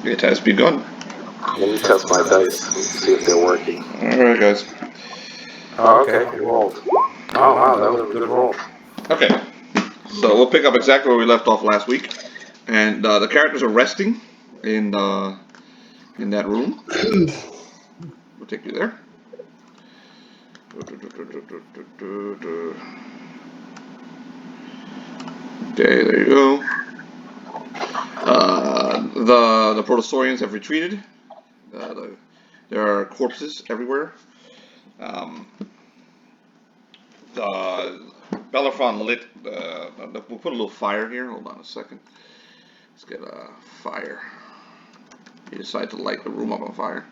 It has begun. Let me test my dice, see if they're working. Alright, guys. Oh, okay, it rolled. Oh, wow, that was a good roll. Okay, so we'll pick up exactly where we left off last week. And the characters are resting in that room. We'll take you there. Okay, there you go. The Protosaurians have retreated. There are corpses everywhere. The Bellerophon lit. We'll put a little fire here. Hold on a second. Let's get a fire. He decided to light the room up on fire.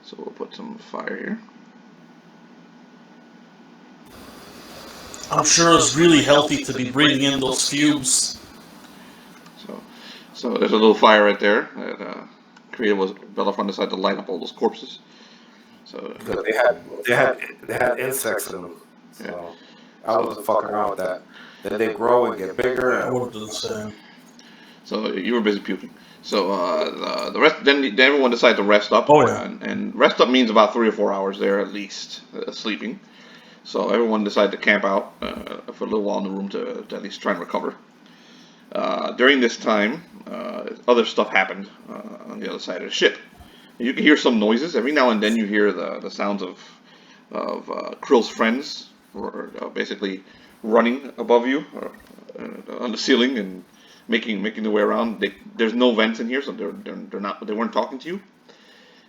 So we'll put some fire here. I'm sure it's really healthy to be breathing in those fumes. So there's a little fire right there. That created was Bellerophon decided to light up all those corpses. So they had insects in them. So I wasn't fucking around with that. Then they grow and get bigger. I would do the same. So you were busy puking. So the rest, then everyone decided to rest up. Oh, yeah. And rest up means about 3 or 4 hours there at least, sleeping. So everyone decided to camp out for a little while in the room to at least try and recover. During this time, other stuff happened on the other side of the ship. You can hear some noises. Every now and then you hear the sounds of Krill's friends, or basically running above you on the ceiling and making their way around. There's no vents in here, so they weren't talking to you.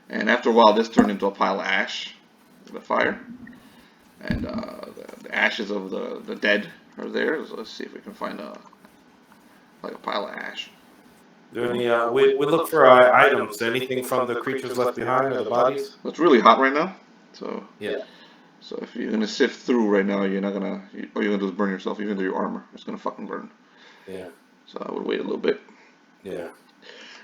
And after a while, this turned into a pile of ash, the fire, and the ashes of the dead are there. So let's see if we can find a pile of ash. We look for items, anything from the creatures left behind or the bodies. It's really hot right now, so yeah. So if you're gonna sift through right now, all you're gonna do is burn yourself, even though your armor is gonna fucking burn. Yeah. So I would wait a little bit. Yeah.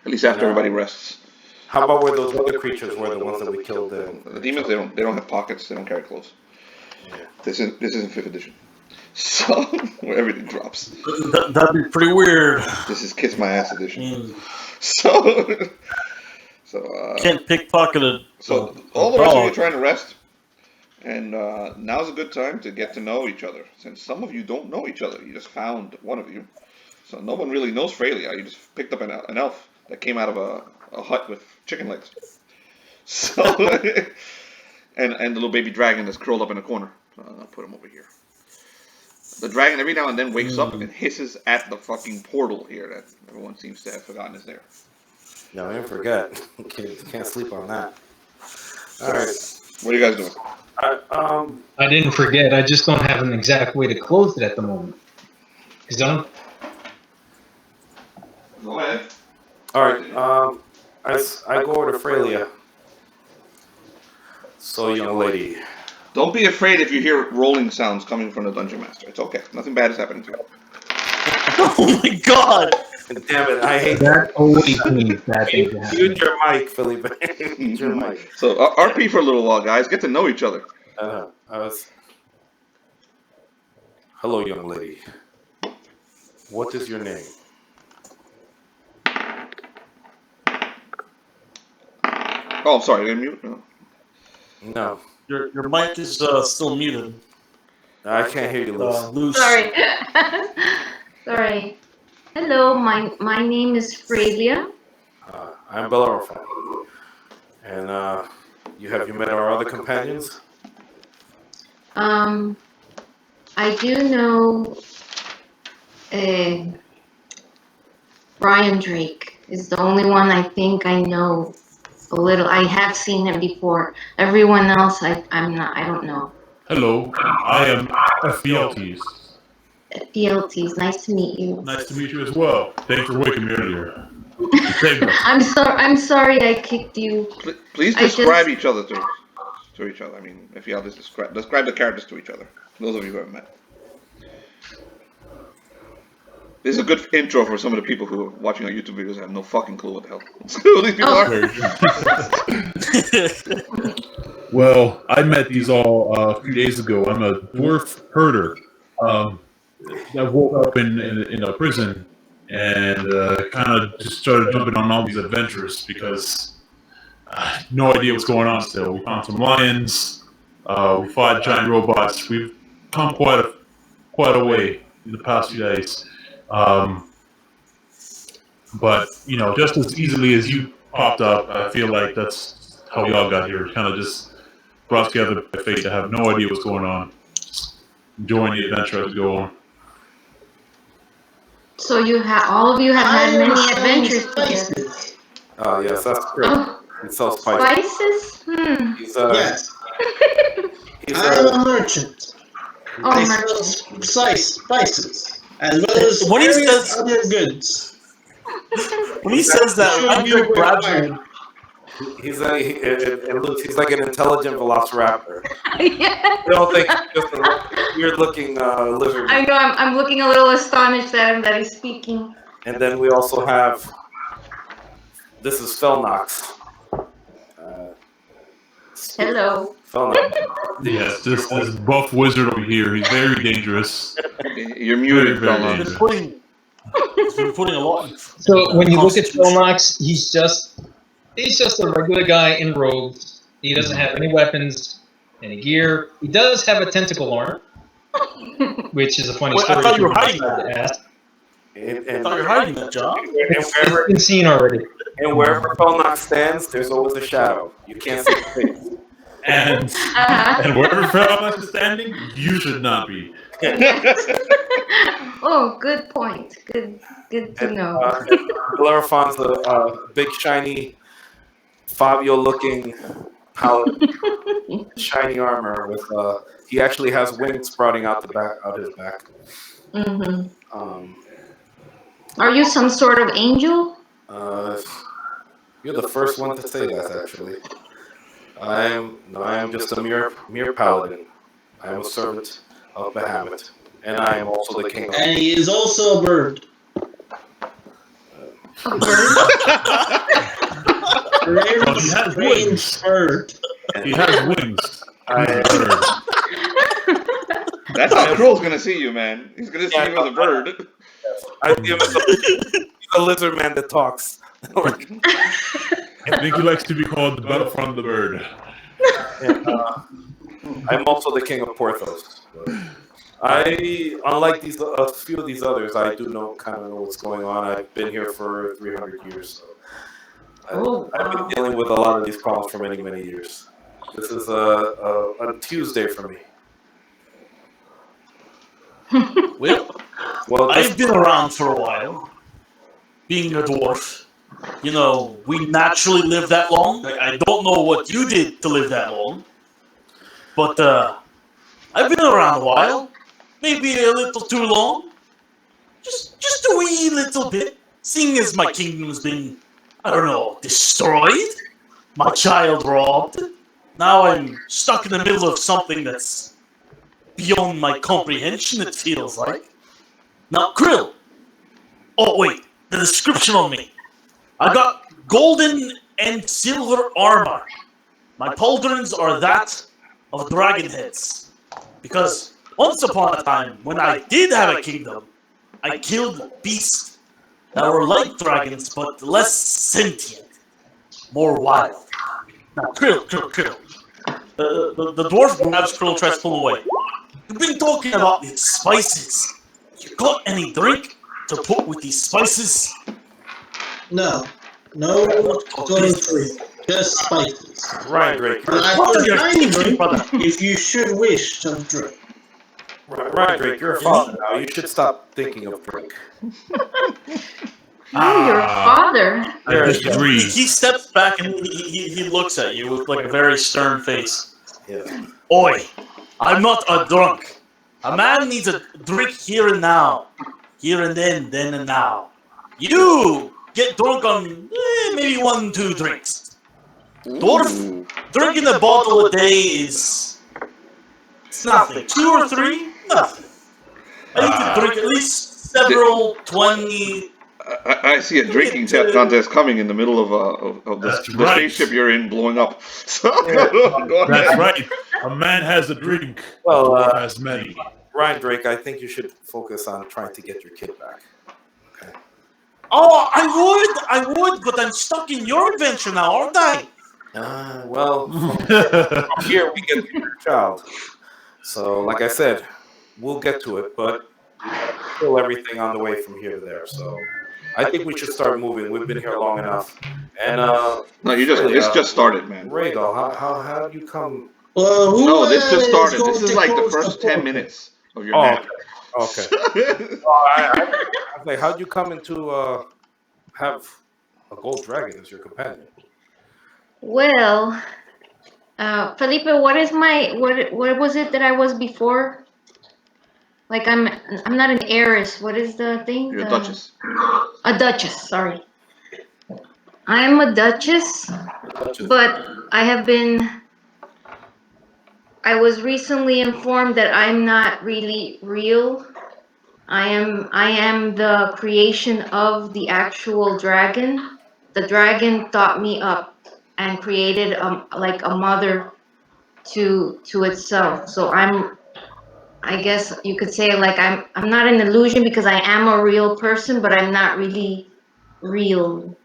At least after everybody rests. How about where those other creatures were, the ones that we killed? The demons, they don't have pockets, they don't carry clothes. Yeah. This isn't 5th edition. So where everything drops. That'd be pretty weird. This is kiss my ass edition. So can't pickpocket it. So all the rest of you are trying to rest, and now's a good time to get to know each other. Since some of you don't know each other, you just found one of you, so no one really knows Freya. You just picked up an elf that came out of a hut with chicken legs. So and the little baby dragon that's curled up in a corner. I'll put him over here. The dragon every now and then wakes up and hisses at the fucking portal here that everyone seems to have forgotten is there. No, I didn't forget. Can't sleep on that. All right. What are you guys doing? I didn't forget. I just don't have an exact way to close it at the moment. Go ahead. All right. I go over to Freya. So, young lady. Don't be afraid if you hear rolling sounds coming from the Dungeon Master. It's okay. Nothing bad is happening to you. Oh my god! Damn it, I hate that. Always means bad things to happen. Mute your mic, Felipe. Mute your mic. So, RP for a little while, guys. Get to know each other. Hello, young lady. What is your name? Oh, I'm sorry. I didn't mute? No. Your mic is still muted. I can't hear you, Luz. Sorry. Sorry. Hello, my name is Freya. I'm Bellerophon. And have you met our other companions? I do know Brian Drake is the only one I think I know a little. I have seen him before. Everyone else, I don't know. Hello, I am Ephialtes. Ephialtes, nice to meet you. Nice to meet you as well. Thanks for waking me earlier. I'm sorry I kicked you. Please describe each other to each other. I mean, Ephialtes, describe the characters to each other. Those of you who haven't met. This is a good intro for some of the people who are watching our YouTube videos and have no fucking clue what the hell who these people are. Well, I met these all a few days ago. I'm a dwarf herder that woke up in a prison and kind of just started jumping on all these adventures because no idea what's going on still. We found some lions, we fought giant robots. We've come quite a way in the past few days. But, just as easily as you popped up, I feel like that's how we all got here. Kind of just brought together by fate to have no idea what's going on. Just enjoying the adventure as we go on. So all of you have had many adventures together. Oh, yes, that's great. Oh, He sells spices. spices? He's, Yes, he's, I'm a merchant. Oh, I merchant. sell spices as well as When he various says- other goods. When he says that, Should I'm be going to grab required. he's like an intelligent velociraptor. Yeah. I don't think he's just a weird-looking lizard. I know, I'm looking a little astonished at him that he's speaking. And then we also have, this is Felnox. Hello. Felnox. Yes, this buff wizard over here, he's very dangerous. You're muted, Very, very fella. dangerous. He's been putting a lot in. So when you look at Constitution. Philnox, he's just a regular guy in robes. He doesn't have any weapons, any gear. He does have a tentacle arm, which is a funny Wait, story. I thought you were if hiding wanted that. to ask. I thought you were hiding that, John. And It's been seen already. wherever Felnox stands, there's always a shadow. You can't see the face. And Uh-huh. and wherever Felnox is standing, you should not be. Oh, good point. Good to know. Bellerophon's a big, shiny, Fabio-looking paladin, shiny armor with he actually has wings sprouting out his back. Hmm. Um, Are you some sort of angel? You're the first one to say that, actually. I am just a mere paladin. I am a servant of Bahamut, and I am also the king of. And he is also a bird. A bird? Very Well, he has strange wings. bird. He has wings. I, That's how Krill's gonna see you, man. He's gonna see you as a bird. I see him as a lizard man that talks. I think he likes to be called the Battlefront of the Bird. And, I'm also the king of Porthos. Unlike a few of these others, I do kind of know what's going on. I've been here for 300 years, so I've been dealing with a lot of these problems for many, many years. This is a Tuesday for me. Well, I've been around for a while. Being a dwarf, we naturally live that long. I don't know what you did to live that long, but I've been around a while. Maybe a little too long. Just a wee little bit. Seeing as my kingdom's been, destroyed, my child robbed. Now I'm stuck in the middle of something that's beyond my comprehension, it feels like. Now, Krill. Oh, wait. The description on me. I got golden and silver armor. My pauldrons are that of dragon heads. Because once upon a time, when I did have a kingdom, I killed beasts that were like dragons, but less sentient, more wild. Now, Krill. The dwarf grabs Krill and tries to pull him away. You've been talking about these spices. You got any drink to put with these spices? No gluten-free, just spices. Ryan Drake, But I What are will you find thinking, brother? if you should wish to drink. Ryan Drake, you're a father now. You should stop thinking of drink. Oh, you're a father. I disagree. He steps back and he looks at you with like a very stern face. Yeah. Oi, I'm not a drunk. A man needs a drink here and now. Here and then and now. You get drunk on maybe 1-2 drinks. Dwarf, drinking a bottle a day is it's nothing. 2 or 3, nothing. I need to drink at least several 20. I see a drinking contest coming in the middle of the right. spaceship you're in blowing up. So, Yeah. go That's ahead. right. A man has a drink. Well, Dwarf has many. Ryan Drake, I think you should focus on trying to get your kid back. Okay. Oh, I would, but I'm stuck in your adventure now, aren't I? Well, from here we get to your child. So, like I said, we'll get to it, but we gotta kill everything on the way from here to there. So, I think we should start moving. We've been here long enough. And No, really, this just started, man. Rhaegal, how do you come? Who No, this just is started. going This is to like the close first 10 portal? minutes of your Oh, nap. okay. I was like, how'd you come into have a gold dragon as your companion? Well, Felipe, what is what was it that I was before? Like I'm not an heiress. What is the thing? You're a duchess. A duchess. Sorry. I'm a duchess, but I was recently informed that I'm not really real. I am the creation of the actual dragon. The dragon thought me up and created like a mother to itself. So I guess you could say like I'm not an illusion because I am a real person, but I'm not really real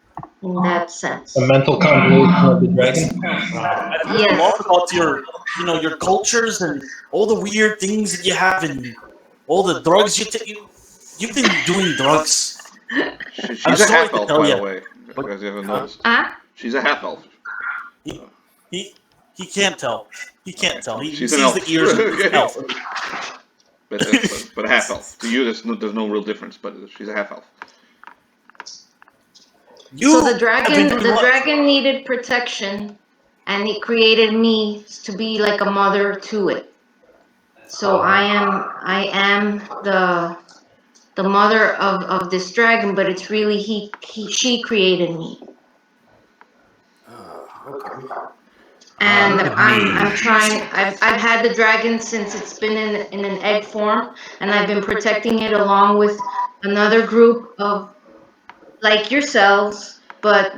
in that sense. A mental convolution of the dragon. I've heard a lot about your cultures and all the weird things that you have and all the drugs you take. You've been doing drugs. She's I'm a sorry half to elf, tell by you, the way. If you guys haven't noticed. She's a half elf. He can't tell. He can't tell. He She's sees an elf. the ears of the elf. But a half elf. To you, there's no real difference. But she's a half elf. So the dragon needed protection, and it created me to be like a mother to it. So I am the mother of this dragon, but it's really she created me. Okay. And I'm trying. I've had the dragon since it's been in an egg form, and I've been protecting it along with another group of like yourselves. But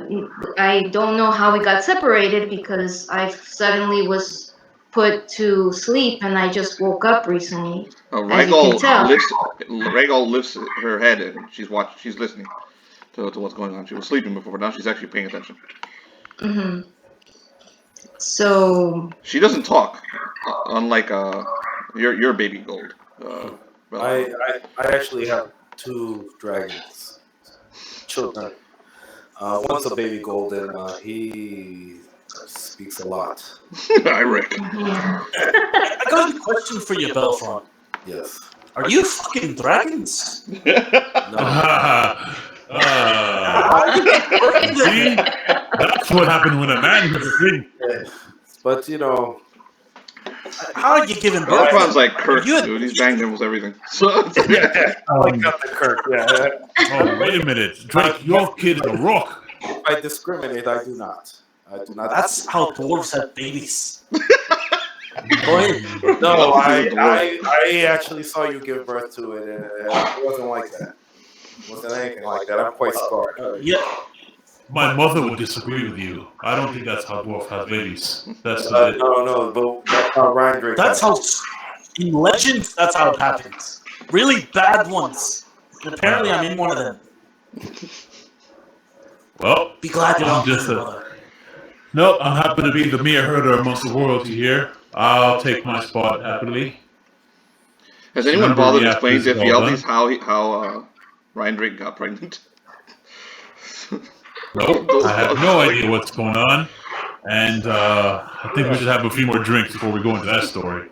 I don't know how we got separated because I suddenly was put to sleep, and I just woke up recently. As you can tell. Rhaegal lifts her head and she's listening to what's going on. She was sleeping before, but now she's actually paying attention. Mm-hmm. So she doesn't talk, unlike your baby gold. I actually have two dragons, children. One's a baby golden. He speaks a lot. I reckon. I got a question for you, Belfront. Yes. Are you fucking dragons? No. See? That's what happened when a man was a thing. But how are you giving birth? Belfront's like Kirk, dude. He's banged almost everything. So I like Captain Kirk. Yeah. Oh, wait a minute, Drake, your kid is a rock. If I discriminate, I do not. That's how dwarves have babies. Go ahead. No, I actually saw you give birth to it, and it wasn't like that. It wasn't anything like that. I'm quite scarred. Yeah. My mother would disagree with you. I don't think that's how dwarf has babies. That's No, but that's how Ryan Drake. That's how in legends. That's how it happens. Really bad ones. And apparently, I'm in one of them. Well, Be glad you're not just brother. nope. I'm happy to be the mere herder amongst the royalty here. I'll take my spot happily. Has anyone Remember bothered me to after explain to this is all Fieldies how Ryan Drake got pregnant? Nope. I have no idea what's going on, and I think we should have a few more drinks before we go into that story.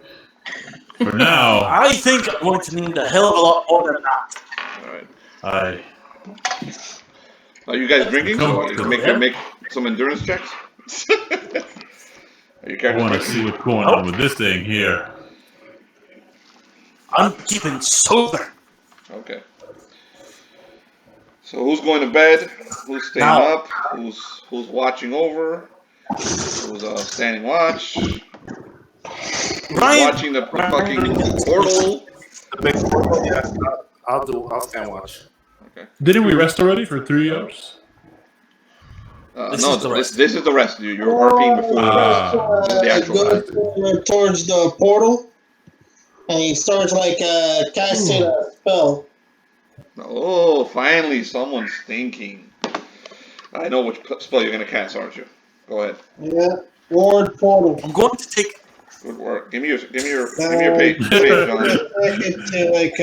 For now, I think I'm going to need a hell of a lot more than that. All right. I Are you guys drinking? So you Come can make some endurance checks. Are your characters want to drinking? see what's going on with this thing here. I'm keeping sober. Okay. So who's going to bed? Who's staying Now- up? Who's watching over? Who's standing watch? Ryan, Watching the fucking portal. The big portal, yeah. I'll stand watch. Okay. Didn't we rest already for 3 hours? This No, is the rest. this is the rest. You're RPing before the actual goes rest. towards the portal, and he starts casting a spell. Oh, finally, someone's thinking. I know which spell you're gonna cast, aren't you? Go ahead. Yeah. Ward portal. I'm going to take. Good work. Give me your page, John. It to like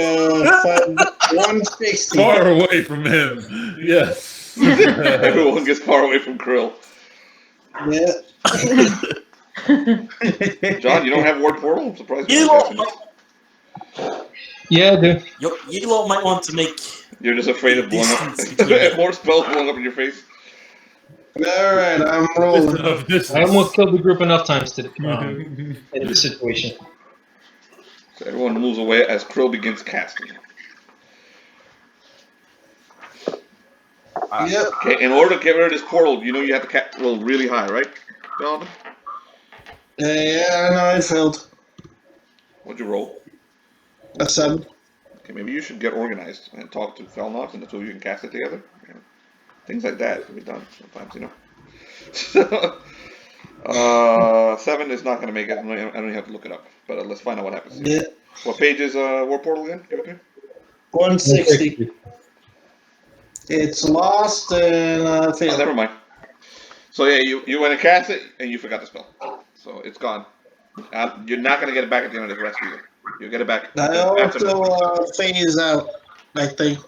160. Far away from him. Yes. Everyone gets far away from Krill. Yeah. John, you don't have word portal? I'm surprised you You don't lot, have it. Yeah, I do. you lot might want to make. You're just afraid of blowing up. Distance between More spells blowing up in your face. Alright, I'm rolling. I almost killed the group enough times to in this situation. So everyone moves away as Krill begins casting. Yep. Okay, in order to get rid of this portal, you know you have to roll really high, right, Jonathan? Yeah, I know I failed. What'd you roll? A 7. Okay, maybe you should get organized and talk to Felnox and the two of you can cast it together. You know, things like that can be done sometimes, you know. 7 is not going to make it. I don't even have to look it up. But let's find out what happens. Yeah. What page is War Portal again? Give it to me. 160. It's lost and Oh, failed. never mind. So yeah, you went to cast it and you forgot the spell. So it's gone. You're not going to get it back at the end of the rest either. You'll get it back. I also phase out, I think.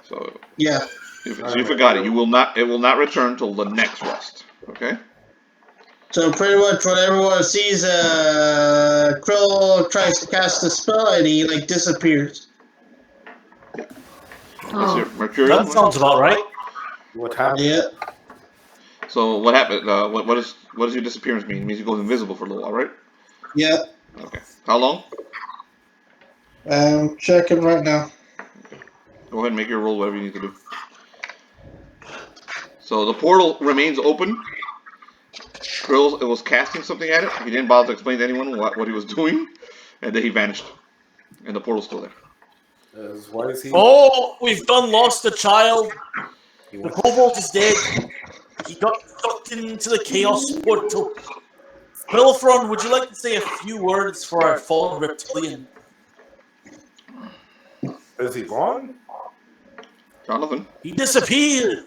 So Yeah. so you forgot it. It will not return till the next rest. Okay. So pretty much when everyone sees Krill tries to cast a spell and he like disappears. That's your Mercurial. That sounds about right. What happened? Yeah. So what happened? What does your disappearance mean? It means he goes invisible for a little while, right? Yeah. Okay. How long? I'm checking right now. Go ahead and make your roll, whatever you need to do. So the portal remains open. Krill was casting something at it. He didn't bother to explain to anyone what he was doing, and then he vanished. And the portal's still there. Why is he? Oh, we've done lost a child. The kobold is dead. He got sucked into the chaos portal. Belfron, would you like to say a few words for our fallen reptilian? Is he gone? Jonathan? He disappeared.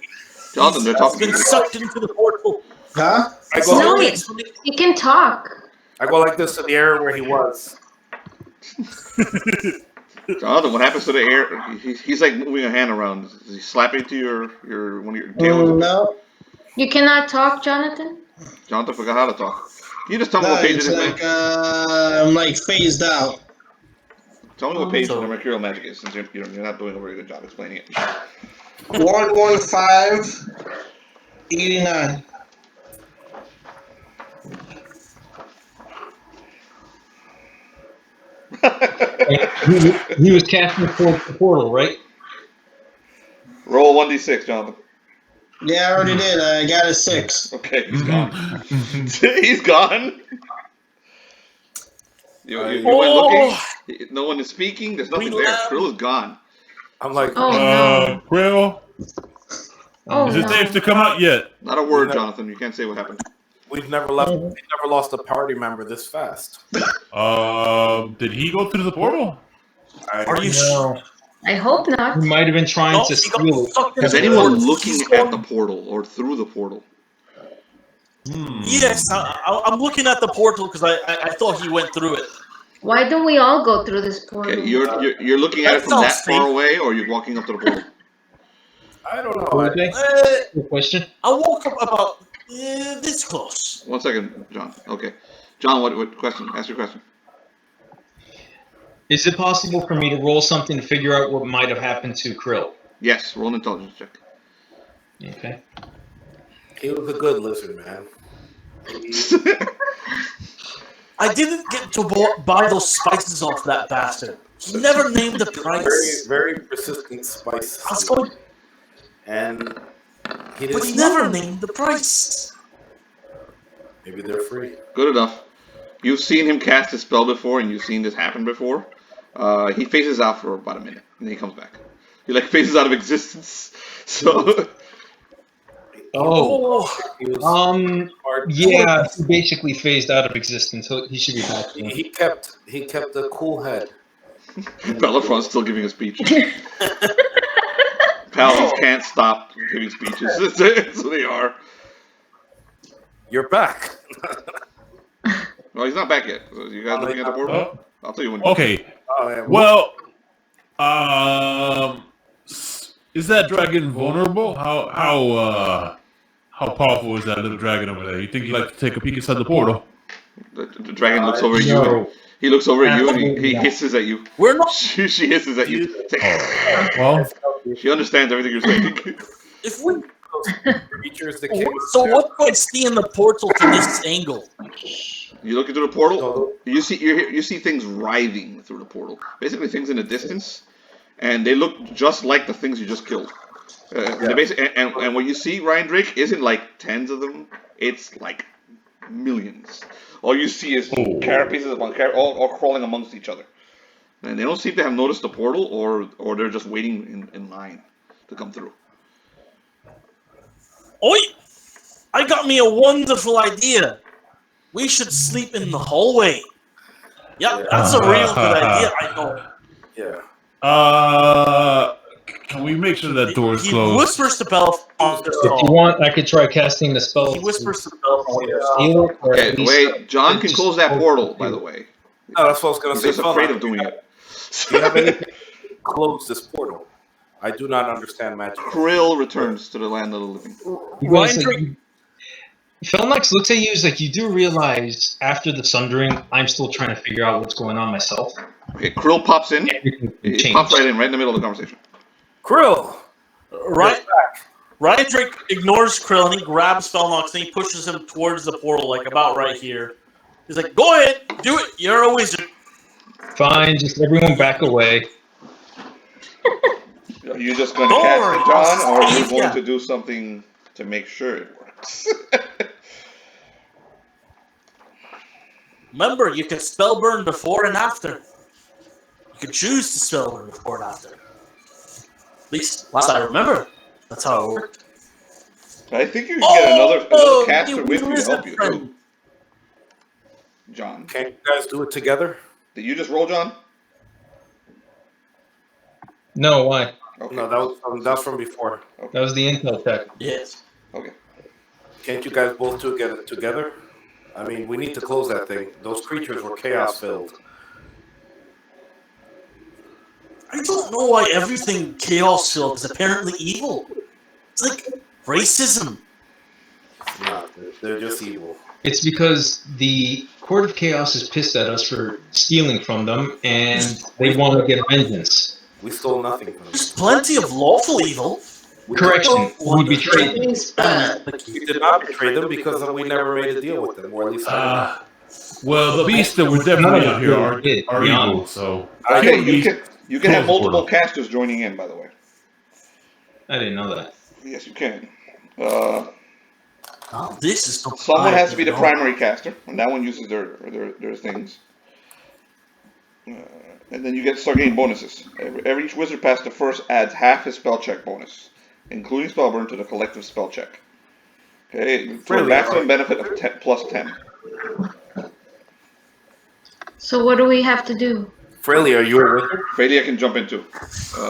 Jonathan, they're He's talking to been you. sucked into the portal. Huh? I go, No, like, he can talk. I go like this in the area where he was. Jonathan, what happens to the air? He's like moving a hand around. Is he slapping to your one of your tail? No. You cannot talk, Jonathan? Jonathan forgot how to talk. Can you just tell me No, what page it it's is, like man? I'm like phased out. Tell me what page So- the Mercurial Magic is, since you're not doing a very good job explaining it. 11589. He was casting towards the portal, right? Roll 1d6, Jonathan. Yeah, I already did. I got a 6. Okay, he's gone. He's gone. You went looking. No one is speaking. There's nothing there. Krill is gone. I'm like, Oh, no. Krill, Oh, is it no. safe to come out yet? Not a word, Jonathan. You can't say what happened. we've never lost a party member this fast. Did he go through the portal? Are you sure? No. I hope not. He might have been trying No, to he got steal it. sucked into Is the anyone portal. looking He's at the gone. portal or through the portal? Yes, I'm looking at the portal because I thought he went through it. Why don't we all go through this portal? Okay, you're looking at That it from that sounds far safe. away, or you're walking up to the portal? I don't know. Okay. Good question. I woke up about this close. 1 second, John. Okay, John, what question? Ask your question. Is it possible for me to roll something to figure out what might have happened to Krill? Yes, roll an intelligence check. Okay. He was a good lizard, man. I didn't get to buy those spices off that bastard. He never named the Very, price. very persistent spice. I was going, And he but didn't. he never named the price. Maybe they're free. Good enough. You've seen him cast a spell before, and you've seen this happen before. He phases out for about a minute, and then he comes back. He like phases out of existence. So Oh. He was hard. Yeah, he basically phased out of existence. He should be back. He kept a cool head. Bellefon's still giving a speech. Paladins can't stop giving speeches. So they are. You're back. No, he's not back yet. So you guys looking at the portal? Oh, I'll tell you when. okay. Oh, yeah. Well, is that dragon vulnerable? How powerful is that little dragon over there? You think he'd like to take a peek inside the portal? The dragon looks over at you. And he looks over at you and he hisses at you. We're not. She hisses at you. Well, She understands everything you're saying. If we. Creatures that came. So what do I see in the portal from this angle? You look into the portal. You see things writhing through the portal. Basically, things in the distance, and they look just like the things you just killed. They basically, and what you see, Ryan Drake, isn't like tens of them. It's like millions. All you see is carapaces upon all crawling amongst each other. And they don't seem to have noticed the portal, or they're just waiting in line to come through. Oi! I got me a wonderful idea. We should sleep in the hallway. Yep, that's a real good idea, I know. Yeah. Can we make sure that door is He closed? whispers to Bellefonds. If you want, I could try casting the spell. He whispers to Bellefonds. Steal it, or at Okay, least- wait. John can close that portal, by the way. No, that's what I was going to He's say. just afraid of doing it. Do you have anything to close this portal? I do not understand magic. Krill returns to the land of the living. Ryan Drake, Felnax looks at you as like, you do realize after the Sundering, I'm still trying to figure out what's going on myself. Okay, Krill pops in. Everything can He change. pops right in, right in the middle of the conversation. Krill! Ryan Drake ignores Krill and he grabs Felnox and he pushes him towards the portal, like about right here. He's like, "Go ahead, do it. You're a wizard." Fine, just everyone back away. Are you just going to Don't cast worry, it, John, or are you save going ya. to do something to make sure it works? Remember, you can spell burn before and after. You can choose to spell burn before and after. At least, last I remember, that's how it worked. I think you can get another caster you with you to wizard help you, too. friend. John. Can't you guys do it together? Did you just roll, John? No, why? Okay. No, that was from before. That was the intel check. Yes. Okay. Can't you guys both do it together? I mean, we need to close that thing. Those creatures were chaos-filled. I don't know why everything chaos filled is apparently evil. It's like racism. No, they're just evil. It's because the Court of Chaos is pissed at us for stealing from them, and they want to get vengeance. We stole nothing from them. There's plenty of lawful evil. Correction, we betrayed them. We did not betray them because we never made a deal with them, or at least I Well, the beasts that were definitely out here are evil, so... Okay, Please you can have close the multiple portal. casters joining in, by the way. I didn't know that. Yes, you can. Oh, this is Someone has to be the primary caster, and that one uses their things. And then you start getting bonuses. Every each wizard past the first adds half his spell check bonus, including spell burn, to the collective spell check. Okay, for a maximum benefit of plus 10. So what do we have to do? Fraley, are you a wizard? Freya can jump into.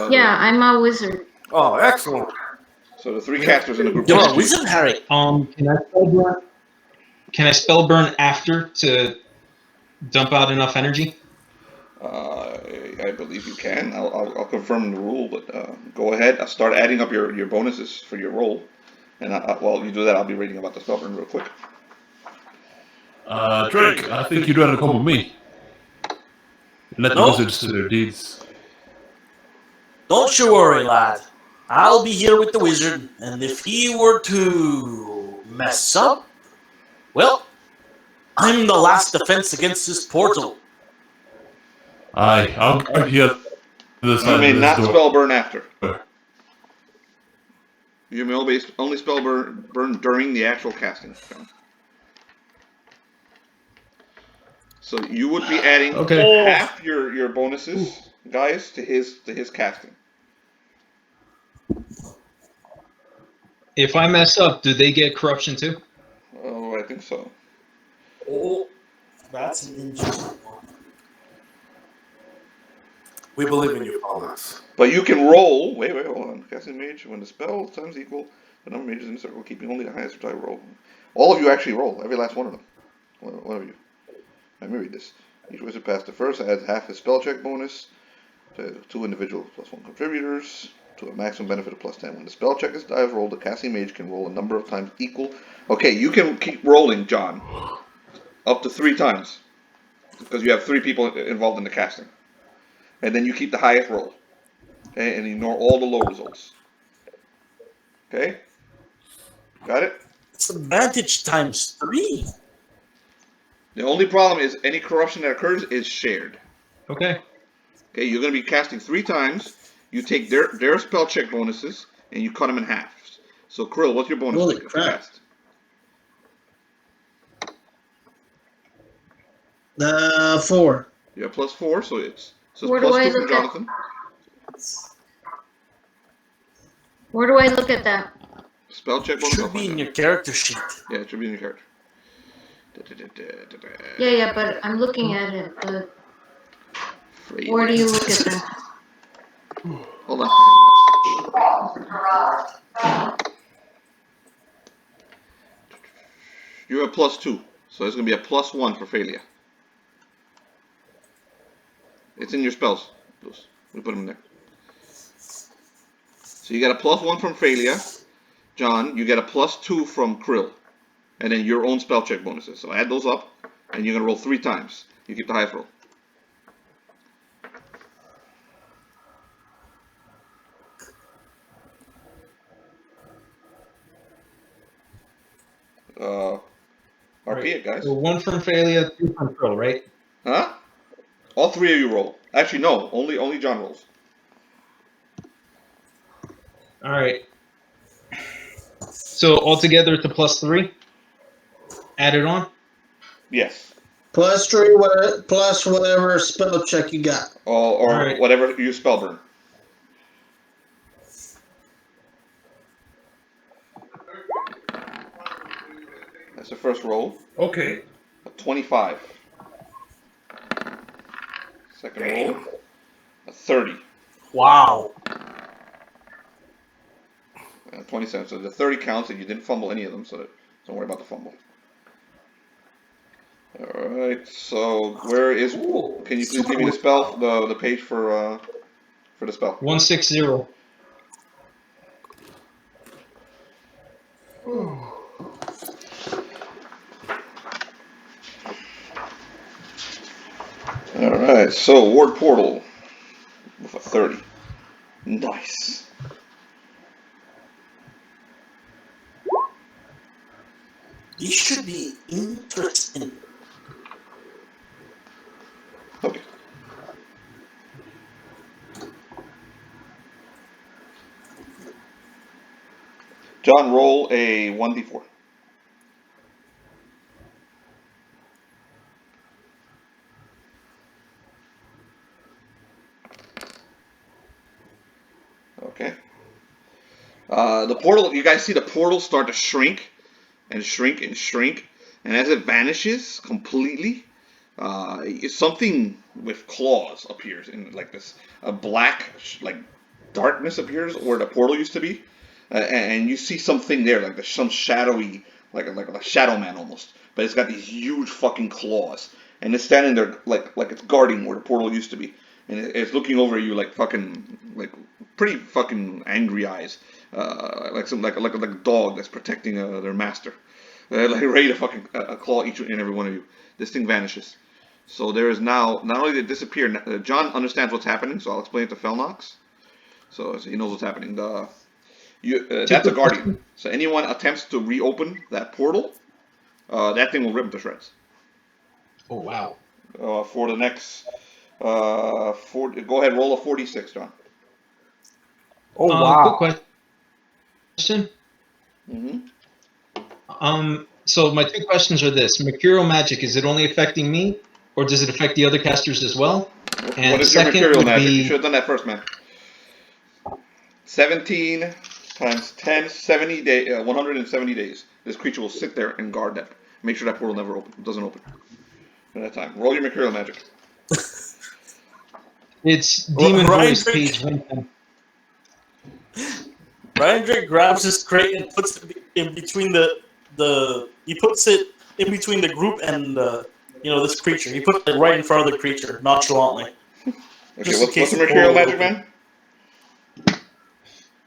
Yeah, I'm a wizard. Oh, excellent. So the three casters in the group. You're a wizard, Harry. Can I spell burn? Can I spell burn after to dump out enough energy? I believe you can. I'll confirm the rule, but go ahead. I'll start adding up your bonuses for your roll. And while you do that, I'll be reading about the spell burn real quick. Drake, I think you'd rather come with me. Let the No. wizards do their deeds. Don't you worry, lad. I'll be here with the wizard, and if he were to mess up, well, I'm the last defense against this portal. I'll get you to the You side may of this not door. spell burn after. You may only spell burn during the actual casting. So you would be adding half your bonuses, guys, to his casting. If I mess up, do they get corruption too? Oh, I think so. Oh, that's an interesting one. We believe in you, Paulus. But you can roll. Wait, hold on. Casting mage, when the spell times equal the number of mages in the circle, keeping only the highest type roll. All of you actually roll. Every last one of them. One of you. Let me read this. Each wizard past the first adds half his spell check bonus to 2 individual +1 contributors to a maximum benefit of +10. When the spell check is dive rolled, the casting mage can roll a number of times equal. Okay, you can keep rolling, John, up to 3 times because you have 3 people involved in the casting, and then you keep the highest roll, okay, and ignore all the low results. Okay, got it? It's advantage times 3. The only problem is any corruption that occurs is shared. Okay. Okay, you're going to be casting 3 times. You take their spell check bonuses and you cut them in half. So, Krill, what's your bonus? Holy if crap. you cast? 4. You have +4, so it's Where do plus I 2 from look at- Jonathan. Where do I look at that? Spell check bonus. I'll Should be find in out. your character sheet. Yeah, it should be in your character. Yeah, but I'm looking at it. But Free. where do you look at that? Hold on. You have +2, so it's going to be a +1 for failure. It's in your spells. We put them in there. So you get a +1 from failure. John, you get a +2 from Krill. And then your own spell check bonuses. So add those up, and you're going to roll 3 times. You keep the highest roll. RP it, guys. So 1 from failure, 2 from Krill, right? Huh? All 3 of you roll. Actually, no. Only John rolls. All right. So altogether, it's a +3. Added on. Yes. +3, plus whatever spell check you got. Or Alright. whatever you spell burn. That's the first roll. Okay. A 25. Second roll. A 30. Wow. 27. So the 30 counts, and you didn't fumble any of them, so don't worry about the fumble. Alright, so where is... Can you please give me the spell, the page for the spell? 160. Alright, so Ward Portal with a 30. Nice. This should be interesting. Okay. John, roll a 1d4. Okay. The portal, you guys see the portal start to shrink and shrink and shrink, and as it vanishes completely, something with claws appears in like this. A black like darkness appears where the portal used to be, and you see something there like some shadowy, like a shadow man almost, but it's got these huge fucking claws, and it's standing there like it's guarding where the portal used to be, and it's looking over at you like fucking like pretty fucking angry eyes, like a dog that's protecting their master, like ready to fucking claw each and every one of you. This thing vanishes. So there is now, not only did it disappear, John understands what's happening, so I'll explain it to Felnox. So he knows what's happening. That's a guardian. So anyone attempts to reopen that portal, that thing will rip to shreds. Oh wow. For the next, go ahead, roll a 46, John. Oh, wow. Quick question. Mm-hmm. So my 2 questions are this: Mercurial magic, is it only affecting me, or does it affect the other casters as well? And What is your second material would magic? be- You should have done that first, man. 17 times 10, 70 day, 170 days. This creature will sit there and guard that. Make sure that portal never doesn't open at that time. Roll your material magic. It's Demon Ryan Voice, Drake- page 110. Ryan Drake grabs his crate and puts it in between he puts it in between the group and this creature. He puts it right in front of the creature, nonchalantly. Okay, Just in what's case the the Mercurial portal Magic open.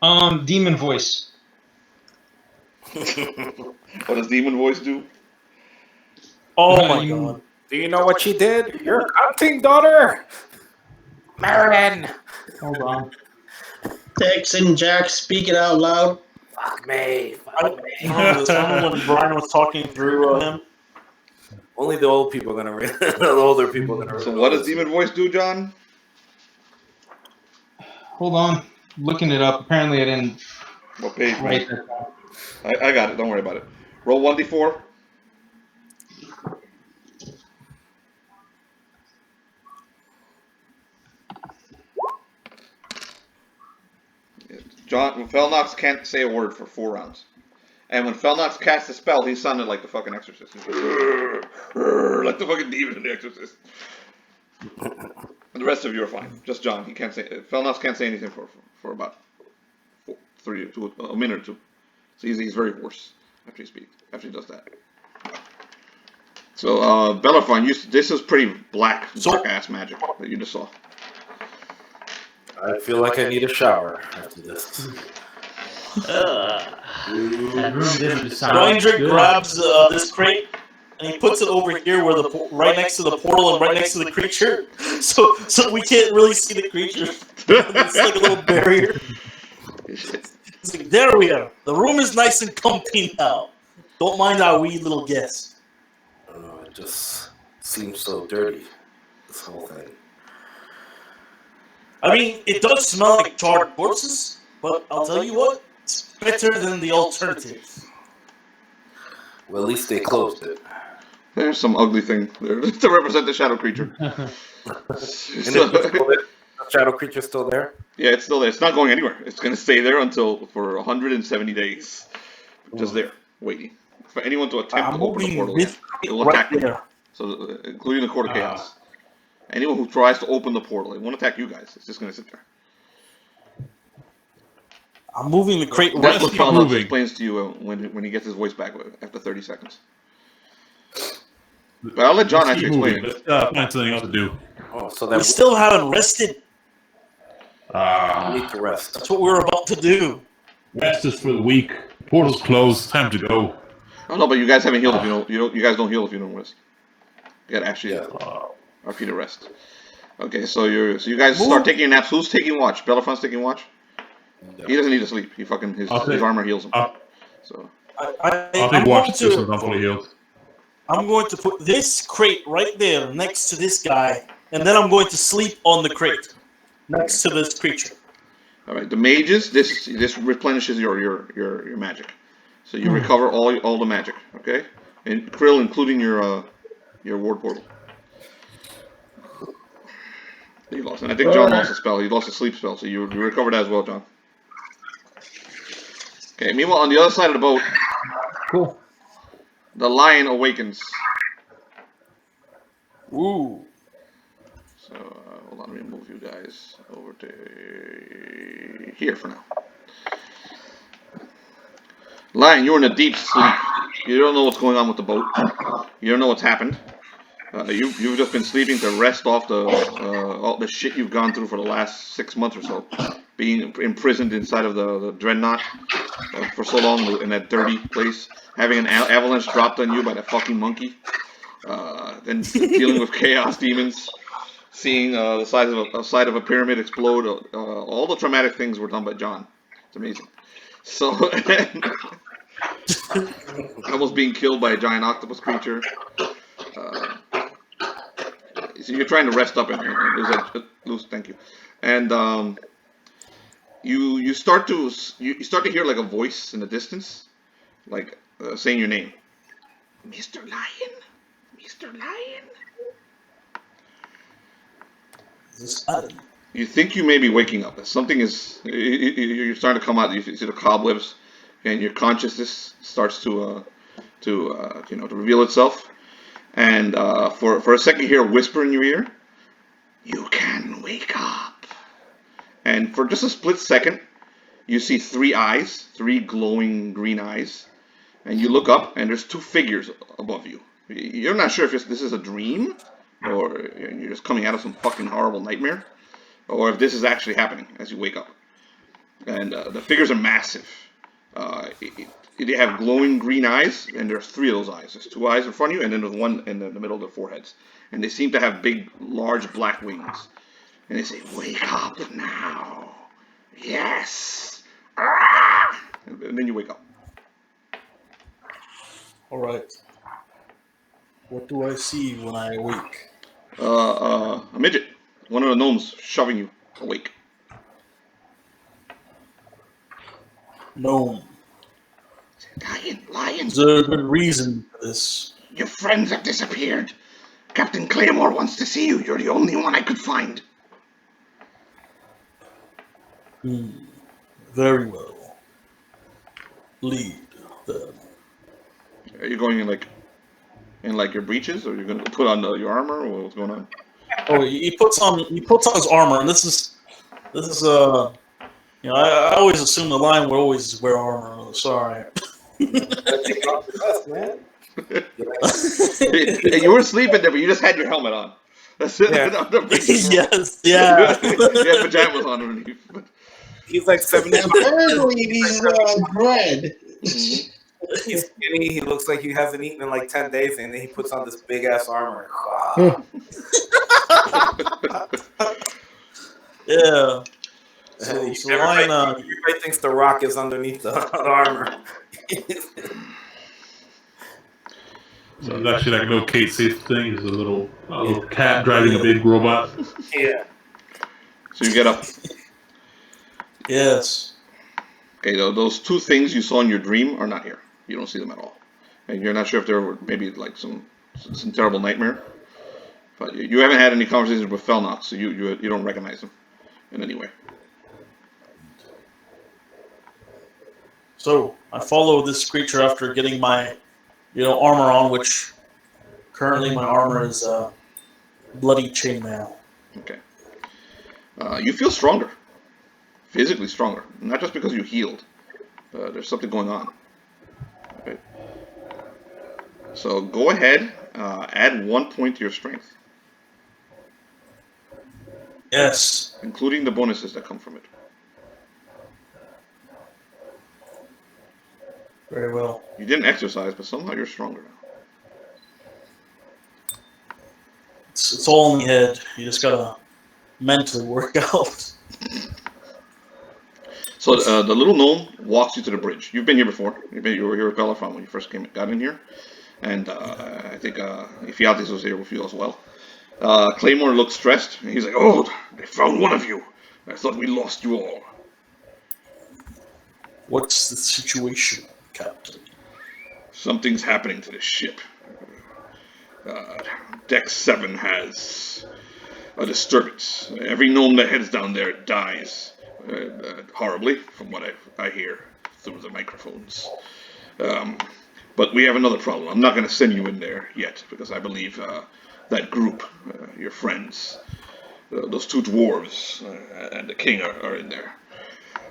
Man? Demon Voice. What does Demon Voice do? Oh my god. Do you know what she did? You're hunting, daughter! Marilyn! Hold on. Tex and Jack speaking out loud. Fuck me. Remember the time when Brian was talking through him? Only the old people are gonna read. The older people are gonna So read. what does Demon Voice do, John? Hold on. Looking it up. Apparently I didn't What page? write that down. I got it. Don't worry about it. Roll 1d4. John Felnox can't say a word for 4 rounds. And when Felnox casts a spell, he sounded like the fucking Exorcist. He's like the fucking demon in the Exorcist. And the rest of you are fine. Just John. He can't say. Felnox can't say anything for about a minute or two. So he's very hoarse after he speaks. After he does that. So Bellerophon, this is pretty dark ass magic that you just saw. I feel like I need a shower after this. Ryan Drake grabs this crate and he puts it over here where right next to the portal and right next to the creature, so we can't really see the creature. It's like a little barrier. It's like, there we are. The room is nice and comfy now. Don't mind our wee little guest. I don't know, it just seems so dirty, this whole thing. I mean, it does smell like charred corpses, but I'll tell you what, it's better than the alternative. Well, at least they closed it. There's some ugly thing there to represent the shadow creature. And the shadow creature's still there? Yeah, it's still there. It's not going anywhere. It's going to stay there for 170 days. Just there, waiting. For anyone to attempt to open the portal, it will attack you. So, including the Court of Chaos. Anyone who tries to open the portal, it won't attack you guys. It's just going to sit there. I'm moving the crate That's right what here. Felnox explains to you when he gets his voice back after 30 seconds. But I'll let John actually explain it. Let's find something else to do. Oh, so We that still haven't rested. we need to rest. That's what we're about to do. Rest is for the week. Portal's closed. Time to go. Oh no, but you guys haven't healed if you guys don't heal if you don't rest. You gotta actually our feet to rest. Okay, so you guys start taking your naps. Who's taking watch? Bellerophon's taking watch? Yeah. He doesn't need to sleep. He fucking his armor heals him. I'll I'm take watch going since I'm fully healed. I'm going to put this crate right there next to this guy, and then I'm going to sleep on the crate next to this creature. All right, the mages. This replenishes your magic, so you recover all the magic. Okay, and Krill, including your ward portal. You lost, and I think John lost a spell. He lost a sleep spell, so you recovered that as well, John. Okay. Meanwhile, on the other side of the boat, Cool. the lion awakens. Ooh. So hold on, let me move you guys over to here for now. Lion, you're in a deep sleep. You don't know what's going on with the boat. You don't know what's happened. You've just been sleeping to rest off all the shit you've gone through for the last 6 months or so, being imprisoned inside of the dreadnought for so long in that dirty place, having an avalanche dropped on you by the fucking monkey, then dealing with chaos demons, seeing the side of a pyramid explode. All the traumatic things were done by John. It's amazing. So, almost being killed by a giant octopus creature. So you're trying to rest up and lose. Thank you. And you start to hear like a voice in the distance, like saying your name, Mr. Lion, Mr. Lion. You think you may be waking up. Something is. You're starting to come out. You see the cobwebs, and your consciousness starts to reveal itself. And for a second, you hear a whisper in your ear, You can wake up. And for just a split second, you see 3 eyes, 3 glowing green eyes. And you look up, and there's 2 figures above you. You're not sure if this is a dream, or you're just coming out of some fucking horrible nightmare, or if this is actually happening as you wake up. And the figures are massive. They have glowing green eyes, and there's 3 of those eyes. There's 2 eyes in front of you, and then there's 1 in the middle of their foreheads. And they seem to have big, large black wings. And they say, "Wake up now. Yes." Ah! And then you wake up. All right. What do I see when I awake? A midget. One of the gnomes shoving you awake. Gnome. Lion. Is there a good reason for this? Your friends have disappeared. Captain Claymore wants to see you. You're the only one I could find. Very well. Lead then. Are you going in your breeches, or you're going to put on your armor, or what's going on? Oh, he puts on his armor, and this is you know, I always assume the lion would always wear armor. Sorry. Man. You were sleeping there, but you just had your helmet on. That's it. Yeah. Yes, yeah. You had pajamas on underneath. He's like 70. Apparently, these bread. He's skinny. He looks like he hasn't eaten in like 10 days, and then he puts on this big ass armor. Yeah. So Everybody lion, thinks the rock is underneath the armor. So it's actually like a little Kate Safe thing. It's a little cat driving a big robot. Yeah. So you get up. yes. Okay, those 2 things you saw in your dream are not here. You don't see them at all, and you're not sure if they were maybe like some terrible nightmare. But you haven't had any conversations with Felnox, so you don't recognize them in any way. So I follow this creature after getting my, armor on, which currently my armor is bloody chainmail. Okay. You feel stronger, physically stronger, not just because you healed. There's something going on. Okay. So go ahead, add 1 point to your strength, Yes. including the bonuses that come from it. Very well. You didn't exercise, but somehow you're stronger now. It's all in the head. You just gotta mentally work out. So the little gnome walks you to the bridge. You've been here before. You were here with Belafron when you first got in here. And I think Ephialtes was here with you as well. Claymore looks stressed. And he's like, "Oh, they found one of you. I thought we lost you all." What's the situation, Captain? Something's happening to this ship. Deck 7 has a disturbance. Every gnome that heads down there dies. Horribly, from what I hear through the microphones. But we have another problem. I'm not going to send you in there yet, because I believe that group, your friends, those 2 dwarves and the king are in there.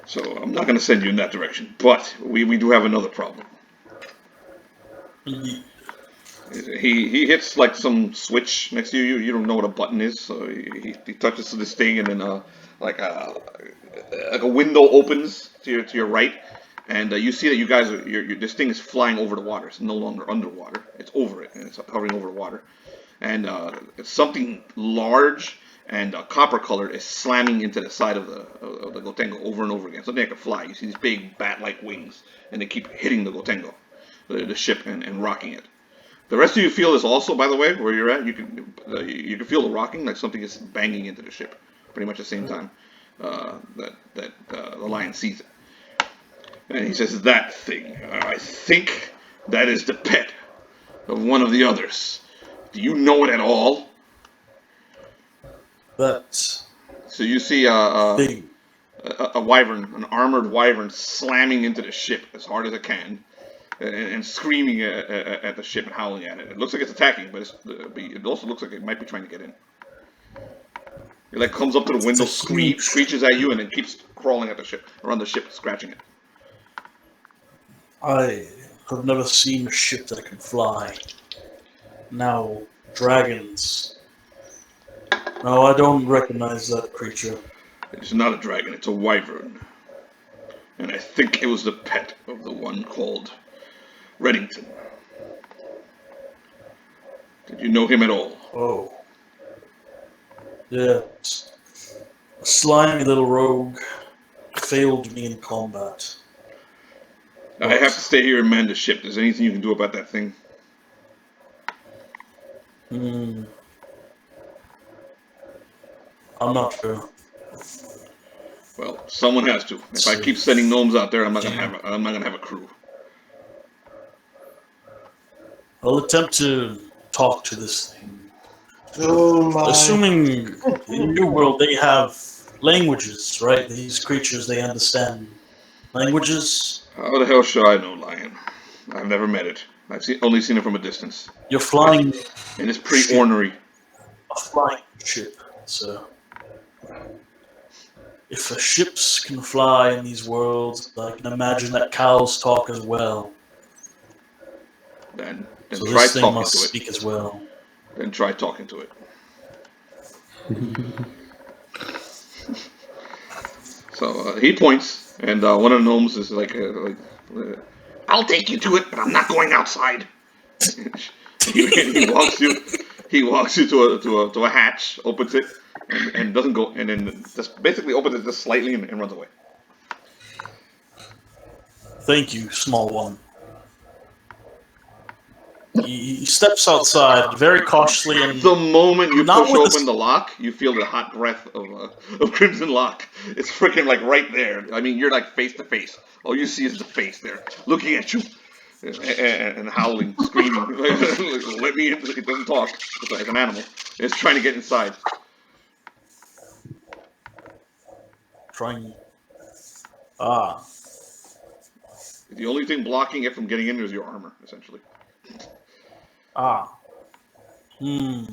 So I'm not going to send you in that direction. But we do have another problem. He hits like some switch next to you. You don't know what a button is, so he touches this thing, and then like a window opens to your right, and you see that you guys this thing is flying over the water. It's no longer underwater. It's over it, and it's hovering over the water. And it's something large and copper colored is slamming into the side of the Gotengo over and over again. Something like a fly. You see these big bat-like wings, and they keep hitting the Gotengo, the ship, and rocking it. The rest of you feel this also, by the way, where you're at. You can feel the rocking, like something is banging into the ship, pretty much at the same time that the lion sees it. And he says, "That thing, I think that is the pet of one of the others. Do you know it at all?" That's So you see a wyvern, an armored wyvern, slamming into the ship as hard as it can, and screaming at the ship and howling at it. It looks like it's attacking, but it also looks like it might be trying to get in. It like comes up to the window, It's a huge- screeches at you, and then keeps crawling at the ship, around the ship, scratching it. I have never seen a ship that can fly. Now, dragons. No, I don't recognize that creature. It's not a dragon, it's a wyvern. And I think it was the pet of the one called Reddington. Did you know him at all? Oh. Yes. A slimy little rogue failed me in combat. I have to stay here and man the ship. Is there anything you can do about that thing? Hmm. I'm not sure. Well, someone has to. If I keep sending gnomes out there, I'm not gonna have a crew. I'll attempt to talk to this thing. Oh my. Assuming in New World they have languages, right? These creatures, they understand languages. How the hell should I know, Lion? I've never met it. I've only seen it from a distance. You're flying And it's pretty ornery. a flying ship, so if ships can fly in these worlds, I can imagine that cows talk as well. Then So try this thing talking must to it. speak as well. Then try talking to it. So he points, and one of the gnomes is like, "I'll take you to it, but I'm not going outside." he walks you to a hatch, opens it, and doesn't go, and then just basically opens it just slightly and runs away. Thank you, small one. He steps outside very cautiously and The moment you Not push with the open the lock, you feel the hot breath of Crimson Lock. It's freaking like right there. I mean, you're like face to face. All you see is the face there, looking at you, and howling, screaming. Let me in. It doesn't talk. It's like an animal. It's trying to get inside. trying. The only thing blocking it from getting in is your armor, essentially. Hmm.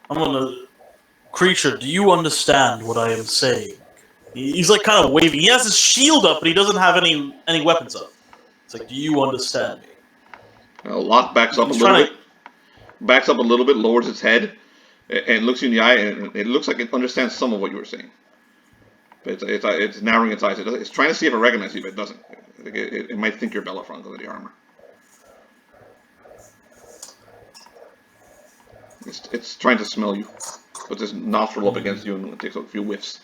I'm gonna. Creature, do you understand what I am saying? He's like kind of waving. He has his shield up, but he doesn't have any weapons up. It's like, do you understand me? Lock backs up He's a little trying bit. Backs up a little bit, lowers its head, and looks you in the eye, and it looks like it understands some of what you were saying. But it's narrowing its eyes. It's trying to see if it recognizes you, but it doesn't. It might think you're Bellerophon because of the armor. It's trying to smell you. Puts its nostril up against you and takes a few whiffs.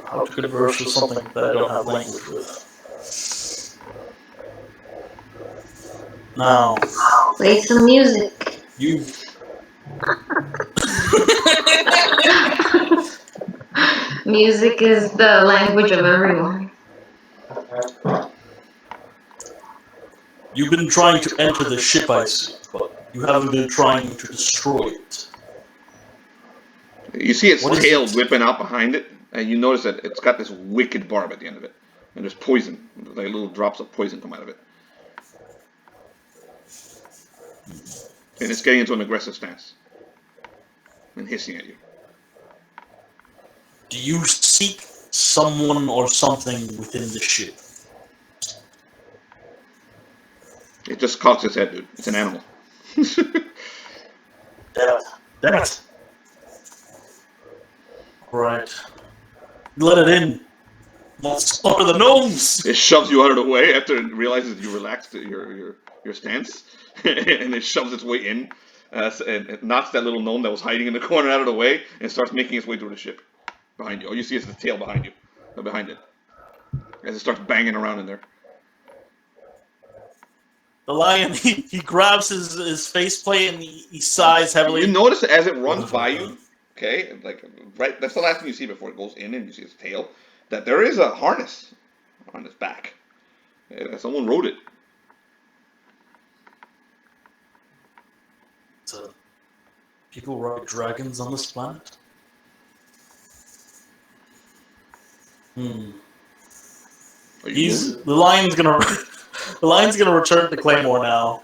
How to converse with something that I don't have language with. Now, Play some music. you. Music is the language of everyone. You've been trying to enter the ship, I see, but you haven't been trying to destroy it. You see its What is tail it? whipping out behind it, and you notice that it's got this wicked barb at the end of it. And there's poison. Like little drops of poison come out of it. And it's getting into an aggressive stance. And hissing at you. Do you seek someone or something within the ship? It just cocks its head, dude. It's an animal. Damn it. Right. Let it in. Let's slaughter the gnomes! It shoves you out of the way after it realizes you relaxed your stance. And it shoves its way in. And it knocks that little gnome that was hiding in the corner out of the way. And starts making its way through the ship. Behind you. All you see is the tail behind you. Behind it. As it starts banging around in there. The lion, he grabs his faceplate and he sighs heavily. You notice as it runs by you, okay, like right, that's the last thing you see before it goes in and you see its tail, that there is a harness on its back. Someone wrote it. So, people ride dragons on this planet? Are you moving? The lion's gonna return to Claymore now.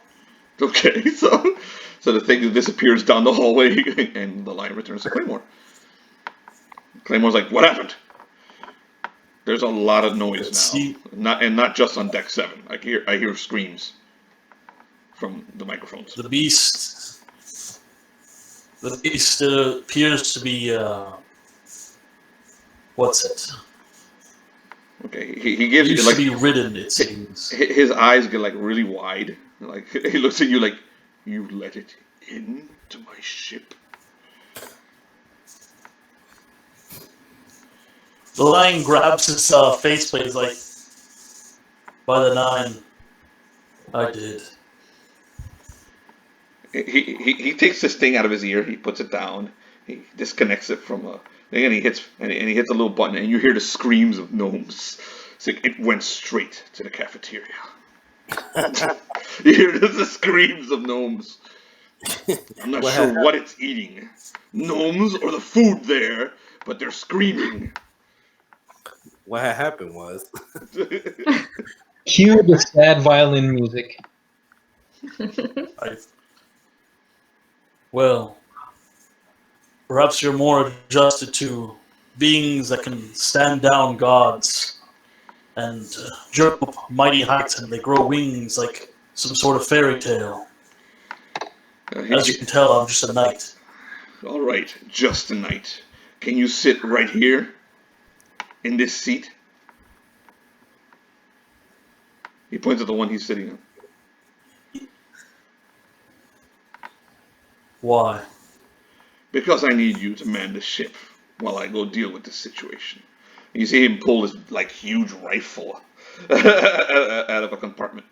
Okay, so the thing disappears down the hallway, and the lion returns to Claymore. Claymore's like, "What happened?" There's a lot of noise now, not just on deck 7. I hear screams from the microphones. The beast appears to be what's it? Okay, he gives you Used like to be ridden. It seems. his eyes get like really wide. Like he looks at you like, "You let it into my ship." The lion grabs his faceplate. He's like, "By the 9, I did." He takes this thing out of his ear. He puts it down. He disconnects it from a thing, and he hits a little button, and you hear the screams of gnomes. It's like it went straight to the cafeteria. You hear the screams of gnomes. I'm not sure what it's eating, gnomes or the food there, but they're screaming. What had happened was Cue the sad violin music. Well, perhaps you're more adjusted to beings that can stand down gods and jump up mighty heights, and they grow wings like some sort of fairy tale. As you can tell, I'm just a knight. All right, just a knight. Can you sit right here in this seat? He points at the one he's sitting on. Why? Because I need you to man the ship while I go deal with this situation. And you see him pull this like huge rifle out of a compartment.